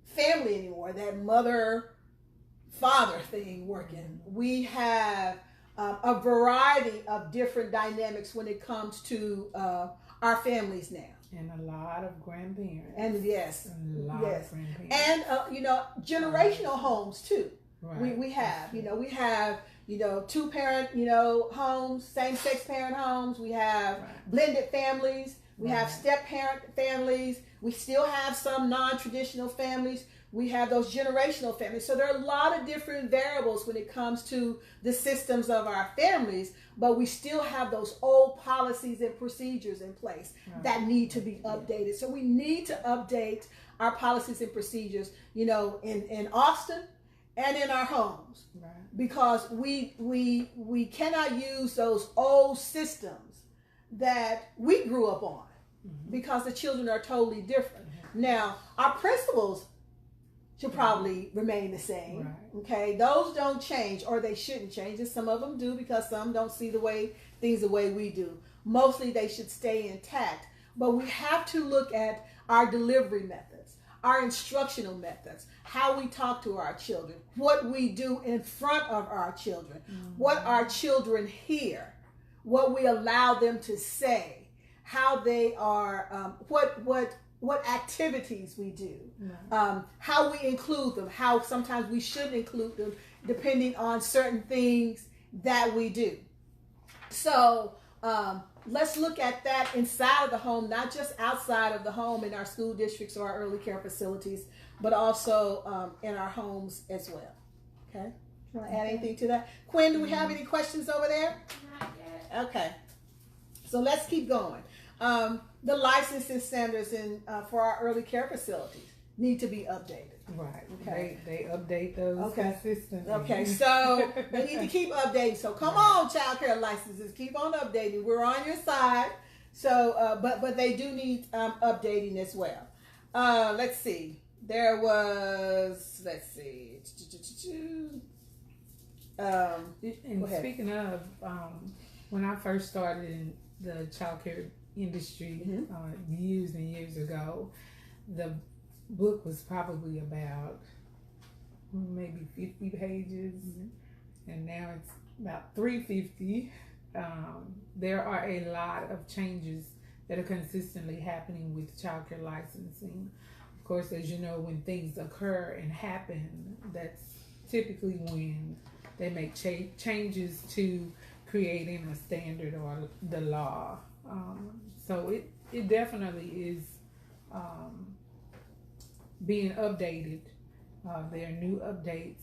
family anymore, that mother-father thing working. Mm-hmm. We have a variety of different dynamics when it comes to our families now.
And a lot of grandparents.
And yes.
And a lot of grandparents.
And, generational homes too.
Right.
We have, we have, 2-parent, homes, same-sex parent homes. We have blended families. We have step-parent families. We still have some non-traditional families. We have those generational families. So there are a lot of different variables when it comes to the systems of our families, but we still have those old policies and procedures in place that need to be updated. So we need to update our policies and procedures, in Austin and in our homes. Right. Because we cannot use those old systems that we grew up on, because the children are totally different. Now, our principles should probably remain the same. Right. Okay, those don't change, or they shouldn't change, and some of them do because some don't see the way we do. Mostly they should stay intact, but we have to look at our delivery methods, our instructional methods, how we talk to our children, what we do in front of our children, what our children hear, what we allow them to say, how they are, what activities we do, how we include them, how sometimes we shouldn't include them depending on certain things that we do. So let's look at that inside of the home, not just outside of the home in our school districts or our early care facilities, but also in our homes as well. Okay? You want to add anything to that? Quinn, do we have any questions over there?
Not yet.
Okay. So let's keep going. The licensing standards for our early care facilities need to be updated.
Right.
Okay.
They update those consistently.
Okay. So they need to keep updating. So come on, child care licenses, keep on updating. We're on your side. So, but they do need updating as well. Let's see. There was. Let's see.
And speaking of, when I first started in the child care industry years and years ago, the book was probably about maybe 50 pages, and now it's about 350. There are a lot of changes that are consistently happening with child care licensing. Of course, as you know, when things occur and happen, that's typically when they make changes to creating a standard or the law. So it definitely is being updated. There are new updates,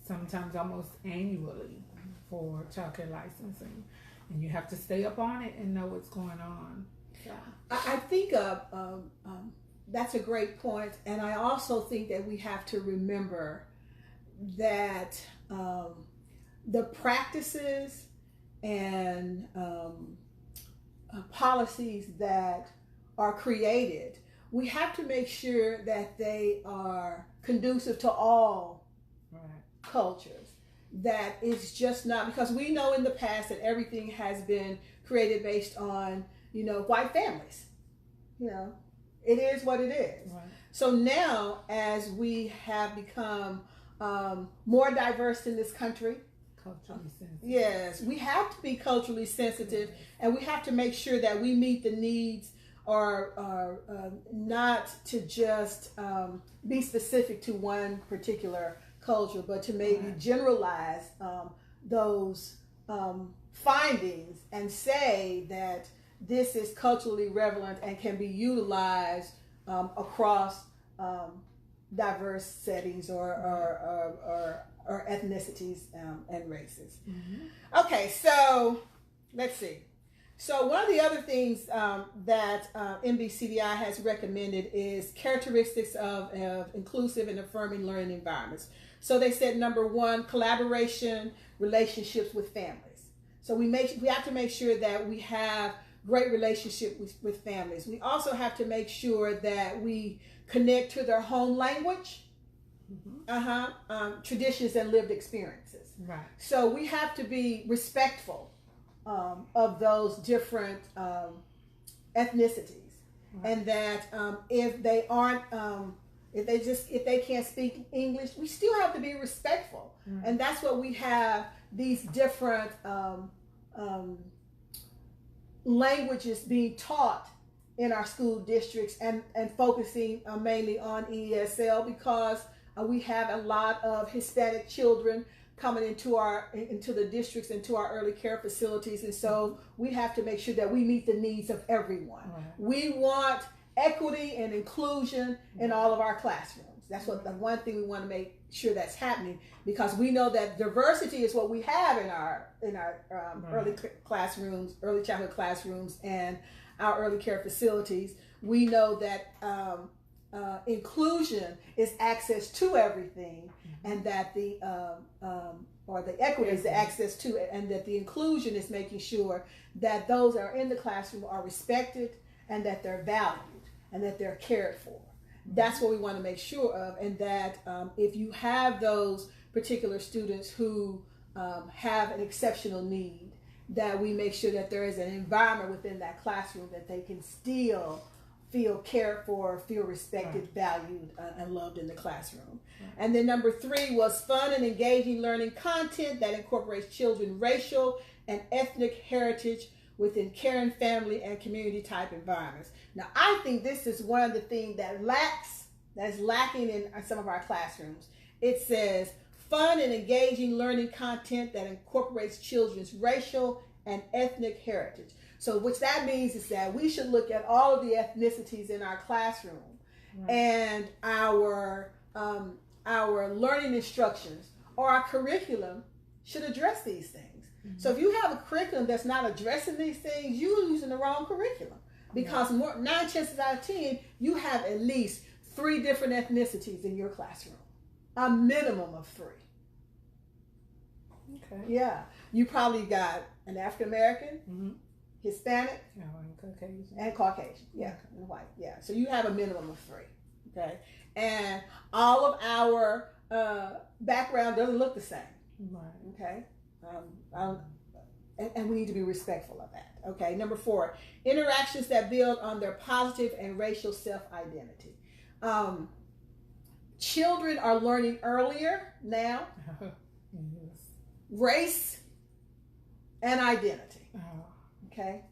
sometimes almost annually, for child care licensing. and you have to stay up on it and know what's going on. So.
I think that's a great point, and I also think that we have to remember that the practices and policies that are created, we have to make sure that they are conducive to all cultures. That it's just not, because we know in the past that everything has been created based on, white families. It is what it is. Right. So now, as we have become more diverse in this country,
culturally sensitive.
Yes, we have to be culturally sensitive, and we have to make sure that we meet the needs, or not to just be specific to one particular culture, but to maybe generalize those findings and say that this is culturally relevant and can be utilized across diverse settings or ethnicities and races. Mm-hmm. Okay, so let's see. So one of the other things that NBCDI has recommended is characteristics of inclusive and affirming learning environments. So they said, number one, collaboration, relationships with families. So we have to make sure that we have great relationship with families. We also have to make sure that we connect to their home language, traditions and lived experiences.
Right.
So we have to be respectful of those different ethnicities, and that if they aren't, if they can't speak English, we still have to be respectful, and that's what we have these different languages being taught in our school districts, and focusing mainly on ESL, because we have a lot of Hispanic children coming into the districts, into our early care facilities, and so we have to make sure that we meet the needs of everyone. Right. We want equity and inclusion in all of our classrooms. That's what the one thing we want to make sure that's happening, because we know that diversity is what we have in our early classrooms, early childhood classrooms, and our early care facilities. We know that inclusion is access to everything, and that the equity is the access to it, and that the inclusion is making sure that those that are in the classroom are respected, and that they're valued, and that they're cared for. That's what we want to make sure of, and that if you have those particular students who have an exceptional need, that we make sure that there is an environment within that classroom that they can still feel cared for, feel respected, valued, and loved in the classroom. And then number 3 was fun and engaging learning content that incorporates children's racial and ethnic heritage within caring family and community type environments. Now, I think this is one of the things that is lacking in some of our classrooms. It says fun and engaging learning content that incorporates children's racial and ethnic heritage. So what that means is that we should look at all of the ethnicities in our classroom, and our learning instructions or our curriculum should address these things. So if you have a curriculum that's not addressing these things, you're using the wrong curriculum, because 9 chances out of 10, you have at least 3 different ethnicities in your classroom, a minimum of 3.
Okay.
Yeah, you probably got an African American, Hispanic, and Caucasian, and white, so you have a minimum of 3, okay, and all of our background doesn't look the same, okay, and we need to be respectful of that, okay. Number 4, interactions that build on their positive and racial self-identity. Children are learning earlier now, race and identity. Okay,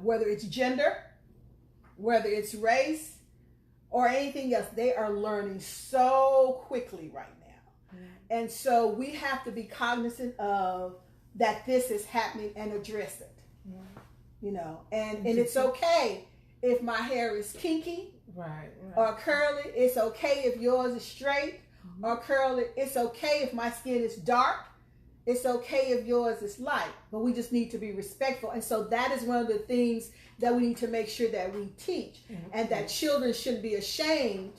whether it's gender, whether it's race, or anything else, they are learning so quickly right now. And so we have to be cognizant of that this is happening and address it. And it's okay if my hair is kinky or curly. It's okay if yours is straight or curly. It's okay if my skin is dark. It's okay if yours is light, but we just need to be respectful. And so that is one of the things that we need to make sure that we teach, and that children shouldn't be ashamed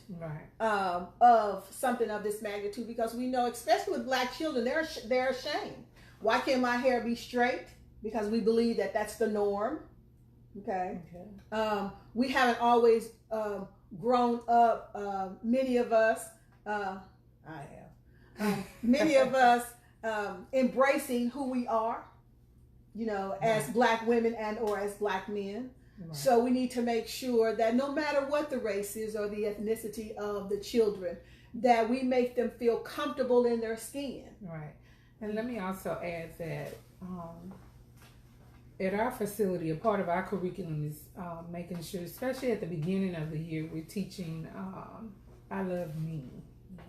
of something of this magnitude, because we know, especially with Black children, they're ashamed. Why can't my hair be straight? Because we believe that that's the norm. Okay. We haven't always grown up. Many of us, I have. Many of us embracing who we are, as Black women and or as Black men. Right. So we need to make sure that no matter what the race is or the ethnicity of the children, that we make them feel comfortable in their skin.
Right. And let me also add that at our facility, a part of our curriculum is making sure, especially at the beginning of the year, we're teaching I love me.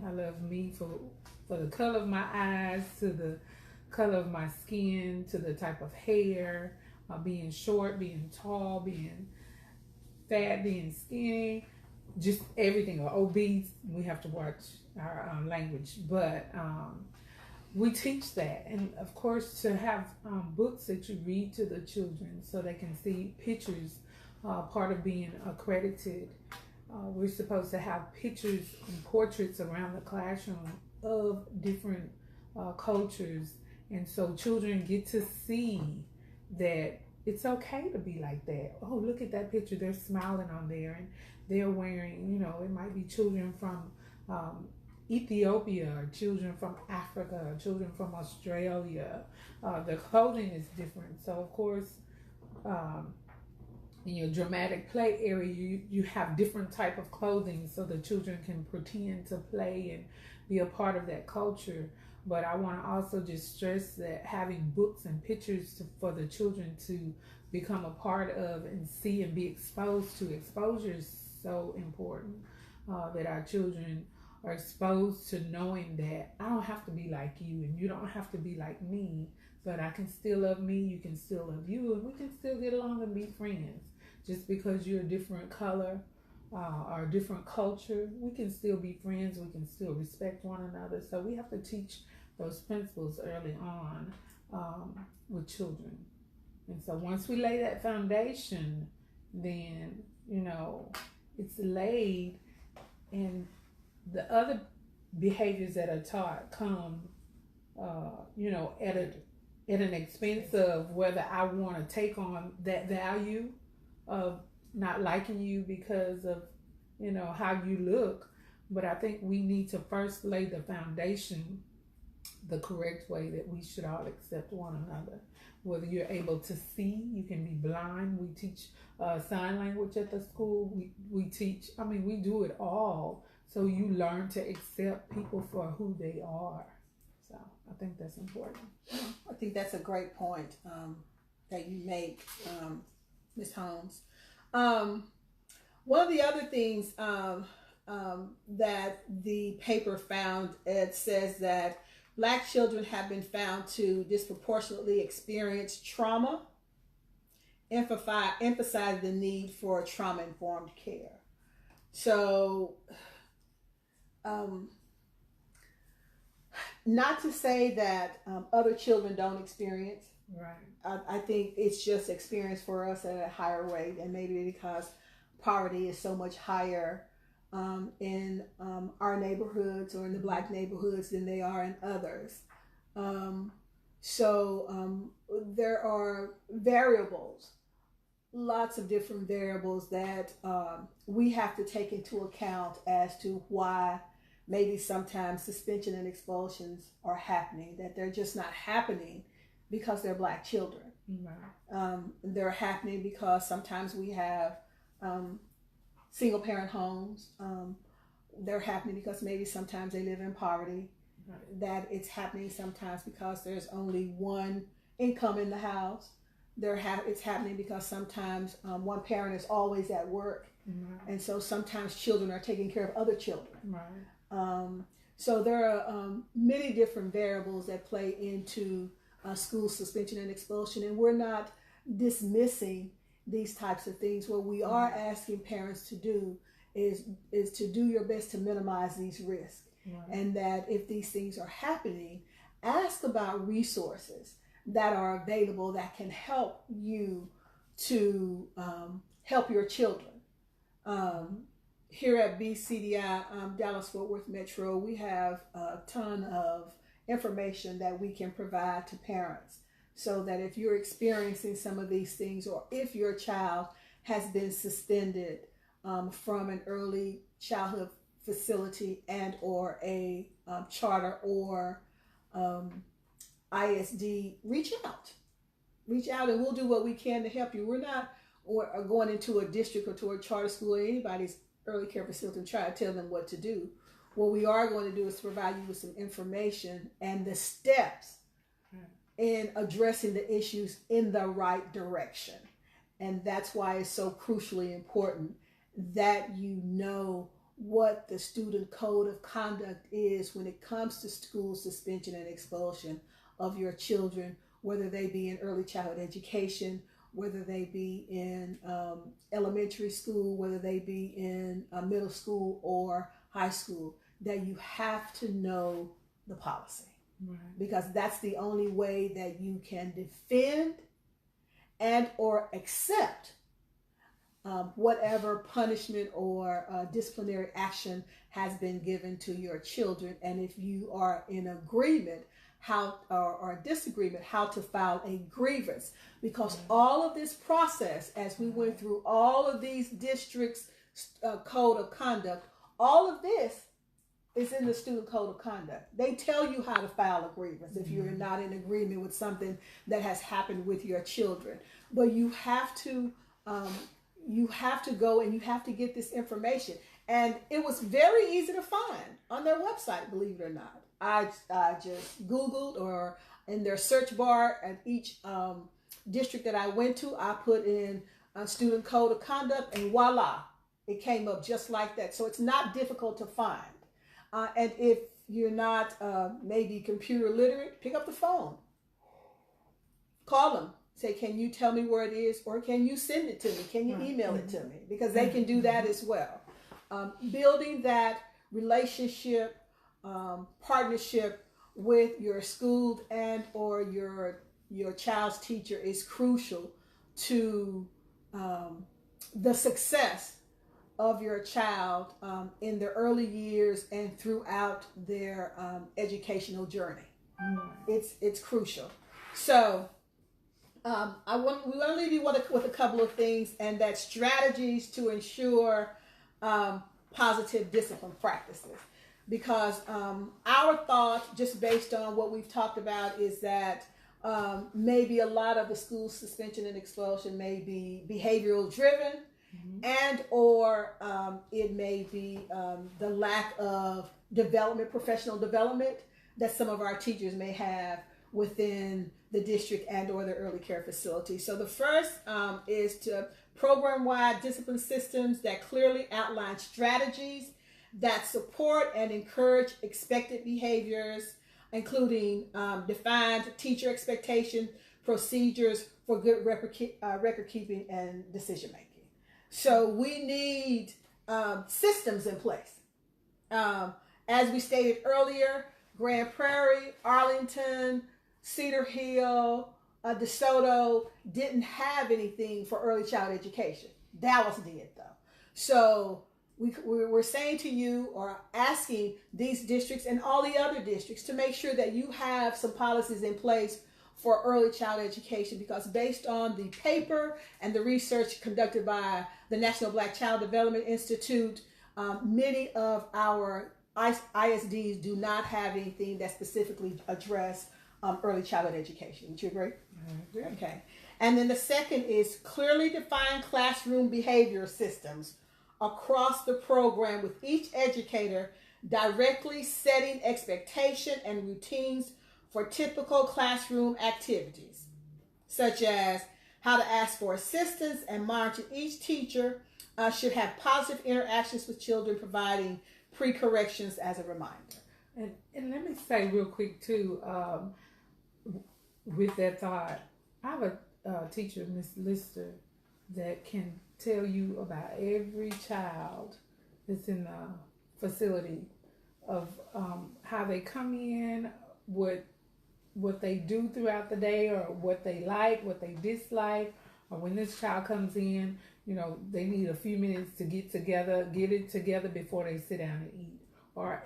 I love me for the color of my eyes, to the color of my skin, to the type of hair, being short, being tall, being fat, being skinny, just everything, or obese. We have to watch our language, but we teach that. And of course, to have books that you read to the children so they can see pictures, part of being accredited. We're supposed to have pictures and portraits around the classroom of different cultures, and so children get to see that it's okay to be like that. Oh, look at that picture, they're smiling on there, and they're wearing, it might be children from Ethiopia, or children from Africa, or children from Australia. The clothing is different. So of course, in your dramatic play area, you have different type of clothing so the children can pretend to play and be a part of that culture. But I want to also just stress that having books and pictures for the children to become a part of and see and be exposed to. Exposure is so important, that our children are exposed to knowing that I don't have to be like you and you don't have to be like me, but I can still love me, you can still love you, and we can still get along and be friends. Just because you're a different color or a different culture, we can still be friends, we can still respect one another. So we have to teach those principles early on with children. And so once we lay that foundation, then, it's laid, and the other behaviors that are taught come, at an expense of whether I want to take on that value of not liking you because of, how you look. But I think we need to first lay the foundation the correct way, that we should all accept one another. Whether you're able to see, you can be blind. We teach sign language at the school. We teach, we do it all. So you learn to accept people for who they are. So I think that's important.
I think that's a great point that you make, Ms. Holmes. One of the other things that the paper found, it says that Black children have been found to disproportionately experience trauma, emphasize the need for trauma-informed care. So, not to say that other children don't experience.
Right.
I think it's just experienced for us at a higher rate, and maybe because poverty is so much higher in our neighborhoods or in the Black neighborhoods than they are in others. So there are variables, lots of different variables that we have to take into account as to why maybe sometimes suspension and expulsions are happening, that they're just not happening because they're Black children.
Right.
They're happening because sometimes we have single parent homes. They're happening because maybe sometimes they live in poverty. Right. That it's happening sometimes because there's only one income in the house. It's happening because sometimes one parent is always at work. Right. And so sometimes children are taking care of other children.
Right.
So there are many different variables that play into school suspension and expulsion, and we're not dismissing these types of things. What we are asking parents to do is to do your best to minimize these risks. Right. And that if these things are happening, ask about resources that are available that can help you to help your children. Here at BCDI, Dallas Fort Worth Metro, we have a ton of information that we can provide to parents so that if you're experiencing some of these things, or if your child has been suspended from an early childhood facility and or a charter or ISD, reach out and we'll do what we can to help you. We're not going into a district or to a charter school or anybody's early care facility and try to tell them what to do. What we are going to do is provide you with some information and the steps in addressing the issues in the right direction. And that's why it's so crucially important that you know what the student code of conduct is when it comes to school suspension and expulsion of your children, whether they be in early childhood education, whether they be in elementary school, whether they be in middle school or high school, that you have to know the policy. Right. Because that's the only way that you can defend and or accept whatever punishment or disciplinary action has been given to your children. And if you are in agreement or disagreement, how to file a grievance. Because all of this process, as we went through all of these districts' code of conduct, all of this is in the student code of conduct. They tell you how to file a grievance if you're not in agreement with something that has happened with your children. But you have to go and you have to get this information. And it was very easy to find on their website, believe it or not. I just Googled, or in their search bar at each district that I went to, I put in a student code of conduct, and voila, it came up just like that. So it's not difficult to find. And if you're not maybe computer literate, pick up the phone. Call them. Say, can you tell me where it is? Or can you send it to me? Can you email it to me? Because they can do that as well. Building that relationship, partnership with your school and or your child's teacher is crucial to the success of your child in their early years and throughout their educational journey. It's crucial. So we want to leave you with a couple of things, and that's strategies to ensure positive discipline practices. Because our thought, just based on what we've talked about, is that maybe a lot of the school suspension and expulsion may be behavioral driven, and or it may be the lack of professional development that some of our teachers may have within the district and or the early care facility. So the first is to program-wide discipline systems that clearly outline strategies that support and encourage expected behaviors, including defined teacher expectation, procedures for good record keeping and decision making. So we need systems in place. As we stated earlier, Grand Prairie, Arlington, Cedar Hill, DeSoto didn't have anything for early child education. Dallas did though. So we're saying to you, or asking these districts and all the other districts, to make sure that you have some policies in place for early child education, because based on the paper and the research conducted by the National Black Child Development Institute, many of our ISDs do not have anything that specifically address early childhood education. Would you agree? I agree. Okay. And then the second is clearly defined classroom behavior systems across the program, with each educator directly setting expectation and routines for typical classroom activities, such as how to ask for assistance and monitor. Each teacher should have positive interactions with children, providing pre-corrections as a reminder.
And let me say real quick too, with that thought, I have a teacher, Miss Lister, that can tell you about every child that's in the facility, of how they come in, what what they do throughout the day, or what they like, what they dislike, or when this child comes in, they need a few minutes to get it together before they sit down and eat.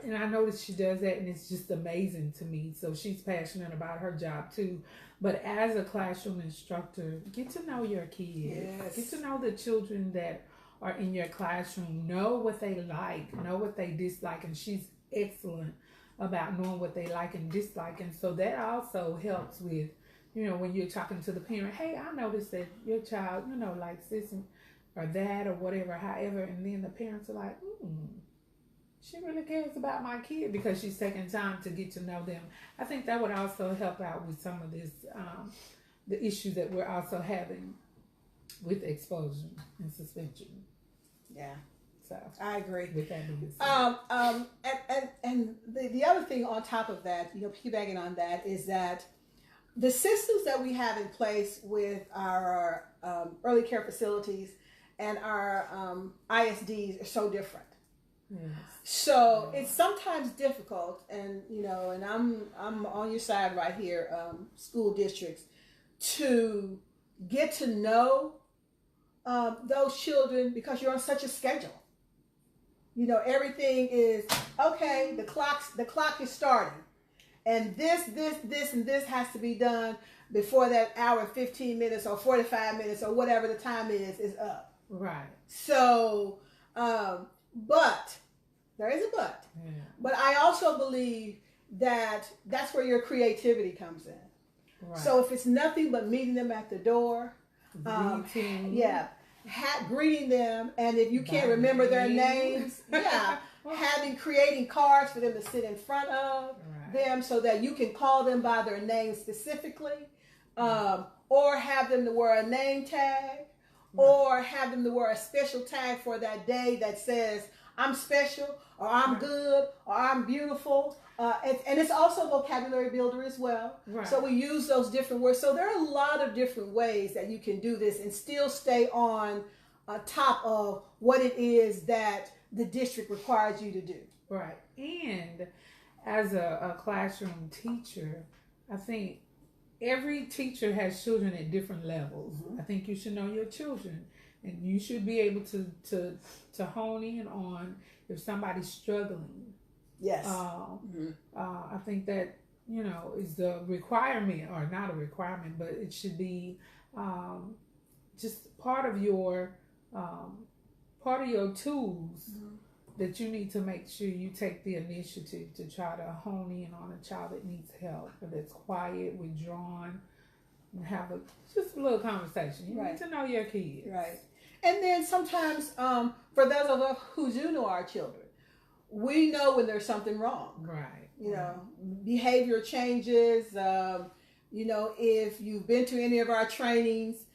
And I notice she does that, and it's just amazing to me. So she's passionate about her job too. But as a classroom instructor, get to know your kids.
Yes.
Get to know the children that are in your classroom. Know what they like, know what they dislike, and she's excellent about knowing what they like and dislike. And so that also helps with, when you're talking to the parent, hey, I noticed that your child, likes this or that or whatever, however, and then the parents are like, she really cares about my kid because she's taking time to get to know them. I think that would also help out with some of this, the issue that we're also having with expulsion and suspension.
Yeah.
So
I agree.
With that being said.
And the other thing on top of that, piggybacking on that, is that the systems that we have in place with our early care facilities and our ISDs are so different.
Yes.
So it's sometimes difficult, and and I'm on your side right here, school districts, to get to know those children because you're on such a schedule. Everything is okay. The clock is starting, and this, and this has to be done before that hour, 15 minutes, or 45 minutes, or whatever the time is up.
Right.
So, but there is a but.
Yeah.
But I also believe that that's where your creativity comes in.
Right.
So if it's nothing but meeting them at the door, greeting them, and if you can't remember their names, creating cards for them to sit in front of them so that you can call them by their name specifically, or have them to wear a name tag, or have them to wear a special tag for that day that says, I'm special, or I'm good, or I'm beautiful. And it's also a vocabulary builder as well.
Right.
So we use those different words. So there are a lot of different ways that you can do this and still stay on top of what it is that the district requires you to do.
Right. And as a classroom teacher, I think every teacher has children at different levels. Mm-hmm. I think you should know your children, and you should be able to hone in on if somebody's struggling.
Yes.
I think that, is the requirement, or not a requirement, but it should be just part of your tools that you need to make sure you take the initiative to try to hone in on a child that needs help, or that's quiet, withdrawn, and have just a little conversation. You need to know your kids.
Right. And then sometimes, for those of us who do know our children, we know when there's something wrong.
Right.
Behavior changes. If you've been to any of our trainings,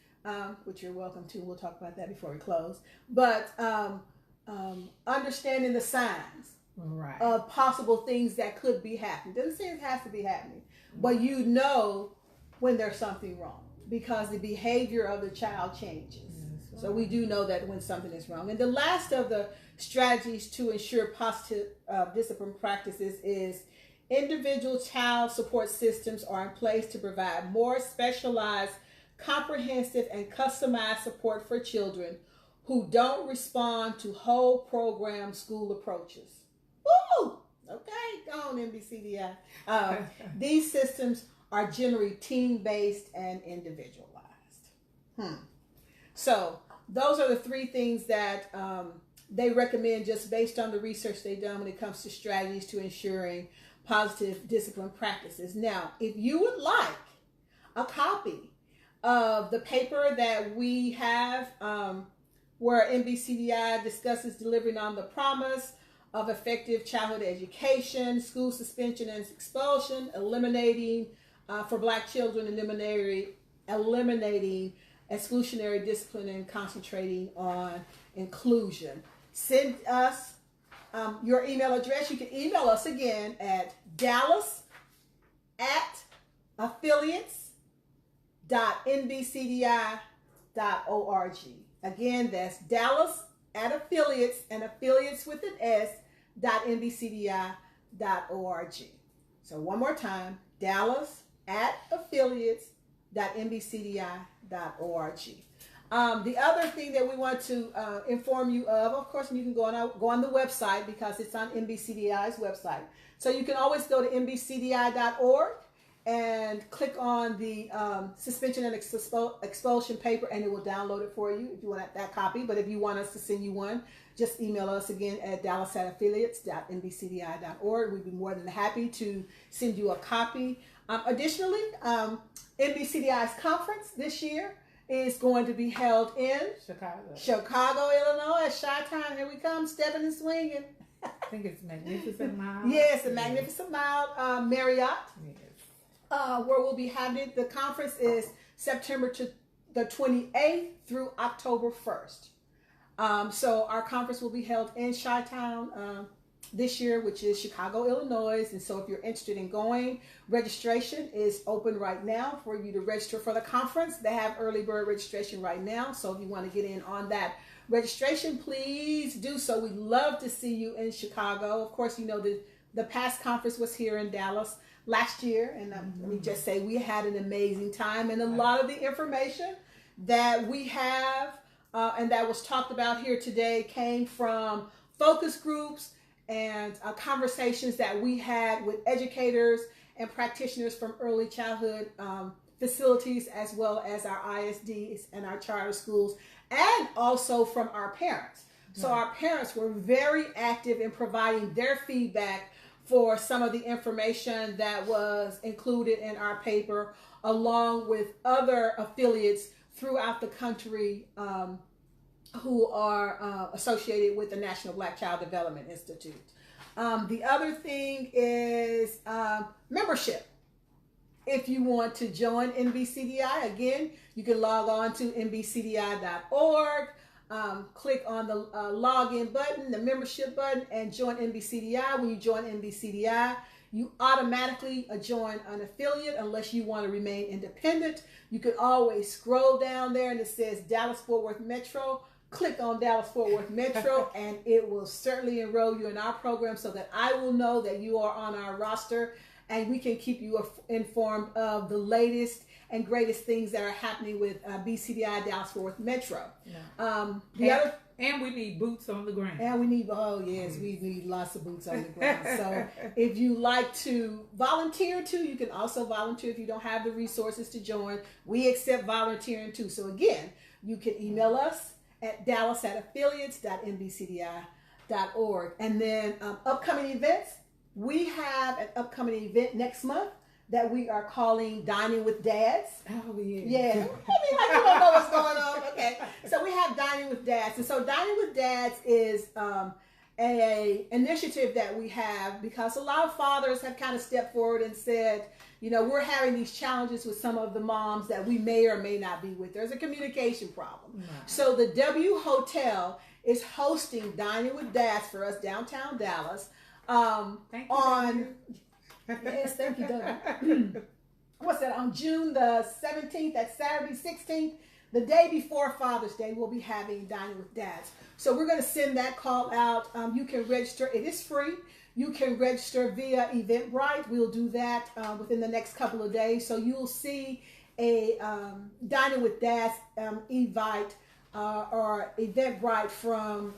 which you're welcome to, we'll talk about that before we close. But understanding the signs of possible things that could be happening. Doesn't say it has to be happening, but when there's something wrong because the behavior of the child changes. So we do know that when something is wrong. And the last of the strategies to ensure positive discipline practices is individual child support systems are in place to provide more specialized, comprehensive, and customized support for children who don't respond to whole program school approaches. Woo! Okay, go on NBCDI. These systems are generally team-based and individualized. So those are the three things that they recommend just based on the research they've done when it comes to strategies to ensuring positive discipline practices. Now, if you would like a copy of the paper that we have where NBCDI discusses delivering on the promise of effective childhood education, school suspension and expulsion, eliminating for Black children, eliminating exclusionary discipline, and concentrating on inclusion. Send us your email address. You can email us again at dallas@affiliates.nbcdi.org. Again, that's Dallas@affiliates, and affiliates with an S.nbcdi.org. So one more time, Dallas at affiliates.nbcdi.org. The other thing that we want to inform you of course, you can go on the website because it's on NBCDI's website. So you can always go to nbcdi.org and click on the suspension and expulsion paper, and it will download it for you if you want that copy. But if you want us to send you one, just email us again at dallas@affiliates.nbcdi.org. We'd be more than happy to send you a copy. Additionally, NBCDI's conference this year is going to be held in Chicago, Illinois. Chi-Town, here we come, stepping and swinging.
I think it's Magnificent Mile.
Yes, the Magnificent Mile Marriott.
Yes.
Where we'll be having it. The conference is September to the 28th through October 1st. So our conference will be held in Chi-Town this year, which is Chicago, Illinois. And so if you're interested in going, registration is open right now for you to register for the conference. They have early bird registration right now. So if you want to get in on that registration, please do so. We'd love to see you in Chicago. Of course, you know, the past conference was here in Dallas last year. And let me just say, we had an amazing time. And a lot of the information that we have and that was talked about here today came from focus groups and conversations that we had with educators and practitioners from early childhood facilities, as well as our ISDs and our charter schools, and also from our parents. So our parents were very active in providing their feedback for some of the information that was included in our paper, along with other affiliates throughout the country who are associated with the National Black Child Development Institute. The other thing is membership. If you want to join NBCDI, again, you can log on to nbcdi.org, click on the login button, the membership button, and join NBCDI. When you join NBCDI, you automatically join an affiliate unless you want to remain independent. You can always scroll down there and it says Dallas-Fort Worth Metro. Click on Dallas-Fort Worth Metro and it will certainly enroll you in our program so that I will know that you are on our roster and we can keep you informed of the latest and greatest things that are happening with BCDI Dallas-Fort Worth Metro.
Yeah. And we need boots on the ground.
And we need, we need lots of boots on the ground. So if you like to volunteer too, you can also volunteer if you don't have the resources to join. We accept volunteering too. So again, you can email us at dallas@affiliates.nbcdi.org. And then upcoming events, we have an upcoming event next month that we are calling Dining with Dads.
Oh, yeah.
Yeah. I mean, like, you don't know what's going on. Okay. So we have Dining with Dads. And so Dining with Dads is a initiative that we have because a lot of fathers have kind of stepped forward and said, you know, we're having these challenges with some of the moms that we may or may not be with. There's a communication problem. Right. So the W Hotel is hosting Dining with Dads for us downtown Dallas.
Thank you,
Yes, thank you, Doug. What's that? On June the 17th, that's Saturday 16th, the day before Father's Day, we'll be having Dining with Dads. So we're going to send that call out. You can register. It is free. You can register via Eventbrite. We'll do that within the next couple of days. So you'll see a Dining with Dads Evite or Eventbrite from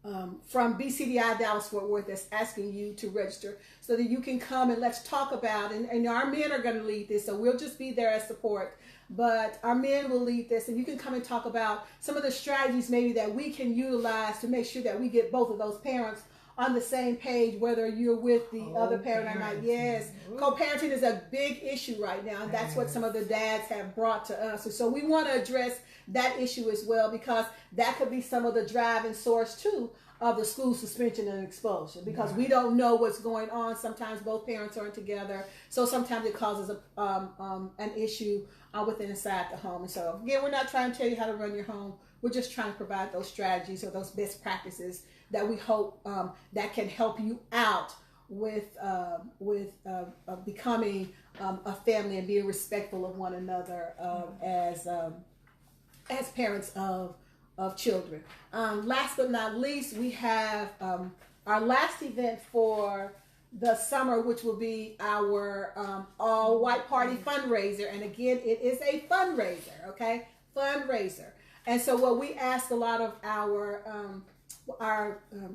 BCDI Dallas-Fort Worth that's asking you to register so that you can come and let's talk about, and our men are going to lead this, so we'll just be there as support, but our men will lead this, and you can come and talk about some of the strategies maybe that we can utilize to make sure that we get both of those parents on the same page, whether you're with the other parent or not. Yes, co-parenting is a big issue right now, and that's what some of the dads have brought to us. And so we want to address that issue as well, because that could be some of the driving source too of the school suspension and expulsion, because we don't know what's going on. Sometimes both parents aren't together, so sometimes it causes an issue within inside the home. And so again, we're not trying to tell you how to run your home. We're just trying to provide those strategies or those best practices that we hope that can help you out with becoming a family and being respectful of one another as parents of children. Last but not least, we have our last event for the summer, which will be our all white party fundraiser. And again, it is a fundraiser, okay? Fundraiser. And so what we ask a lot of our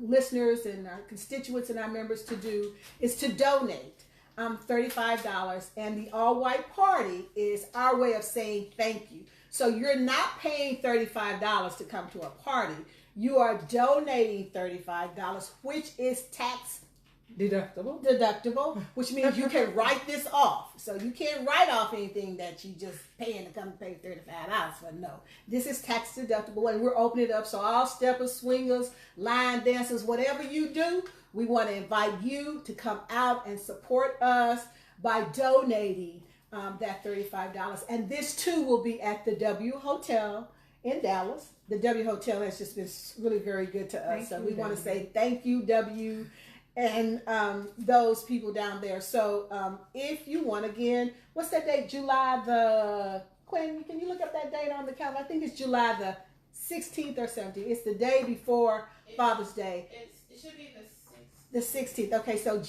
listeners and our constituents and our members to do is to donate $35. And the all white party is our way of saying thank you. So you're not paying $35 to come to a party. You are donating $35, which is tax deductible, which means you can write this off. So you can't write off anything that you just paying to come pay $35 for. No, this is tax deductible, and we're opening it up so all steppers, swingers, line dancers, whatever you do, we want to invite you to come out and support us by donating that $35. And this too will be at the W Hotel in Dallas. The W Hotel has just been really very good to us. So we want to say thank you, W, and those people down there. So if you want, again, what's that date? Quinn, can you look up that date on the calendar? I think it's July the 16th or 17th. It's the day before Father's Day.
It should be
the 16th. Okay, so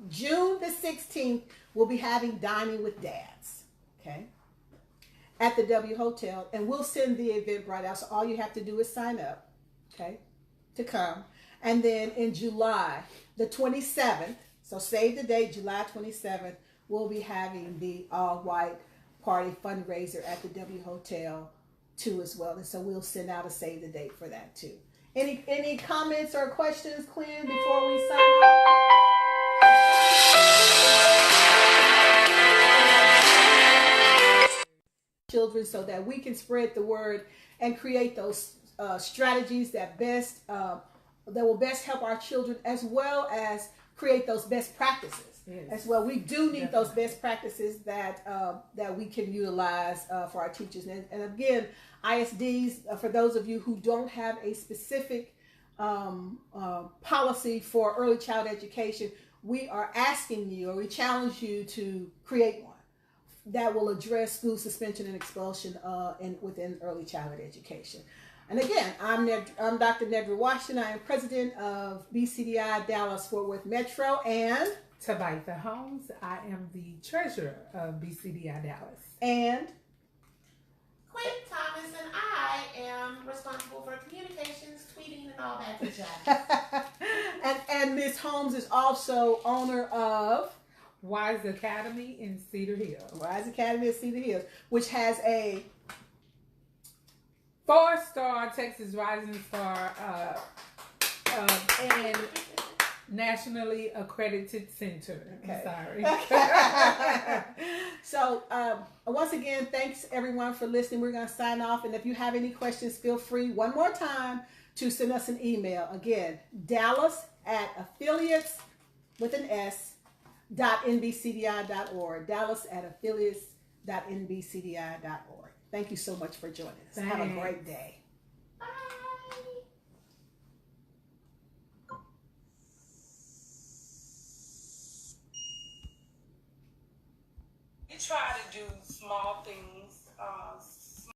June the 16th, we'll be having Dining with Dads, okay, at the W Hotel. And we'll send the Eventbrite out. So all you have to do is sign up, okay, to come. And then in July the 27th, so save the date, July 27th, we'll be having the all-white party fundraiser at the W Hotel too as well. And so we'll send out a save the date for that too. Any comments or questions, Quinn, before we sign off? Children, so that we can spread the word and create those strategies that will best help our children, as well as create those best practices. Yes. As well, we do need those best practices that we can utilize for our teachers. And again, ISDs, for those of you who don't have a specific policy for early child education, we are asking you, or we challenge you to create one that will address school suspension and expulsion within early childhood education. And again, I'm Dr. Nedra Washington. I am president of BCDI Dallas Fort Worth Metro, and
Tabitha Holmes. I am the treasurer of BCDI Dallas.
And
Quinn Thomas, and I am responsible for communications, tweeting, and all that good jazz.
and Ms. Holmes is also owner of
Wise Academy in Cedar Hills.
Wise Academy in Cedar Hills, which has a
4-star Texas Rising Star and nationally accredited center. Okay. I'm sorry.
So once again, thanks everyone for listening. We're going to sign off, and if you have any questions, feel free one more time to send us an email. Again, Dallas@affiliates with an S .nbcdi.org. Dallas@affiliates.nbcdi.org. Thank you so much for joining us.
Thanks.
Have a great day.
Bye.
We try to do small things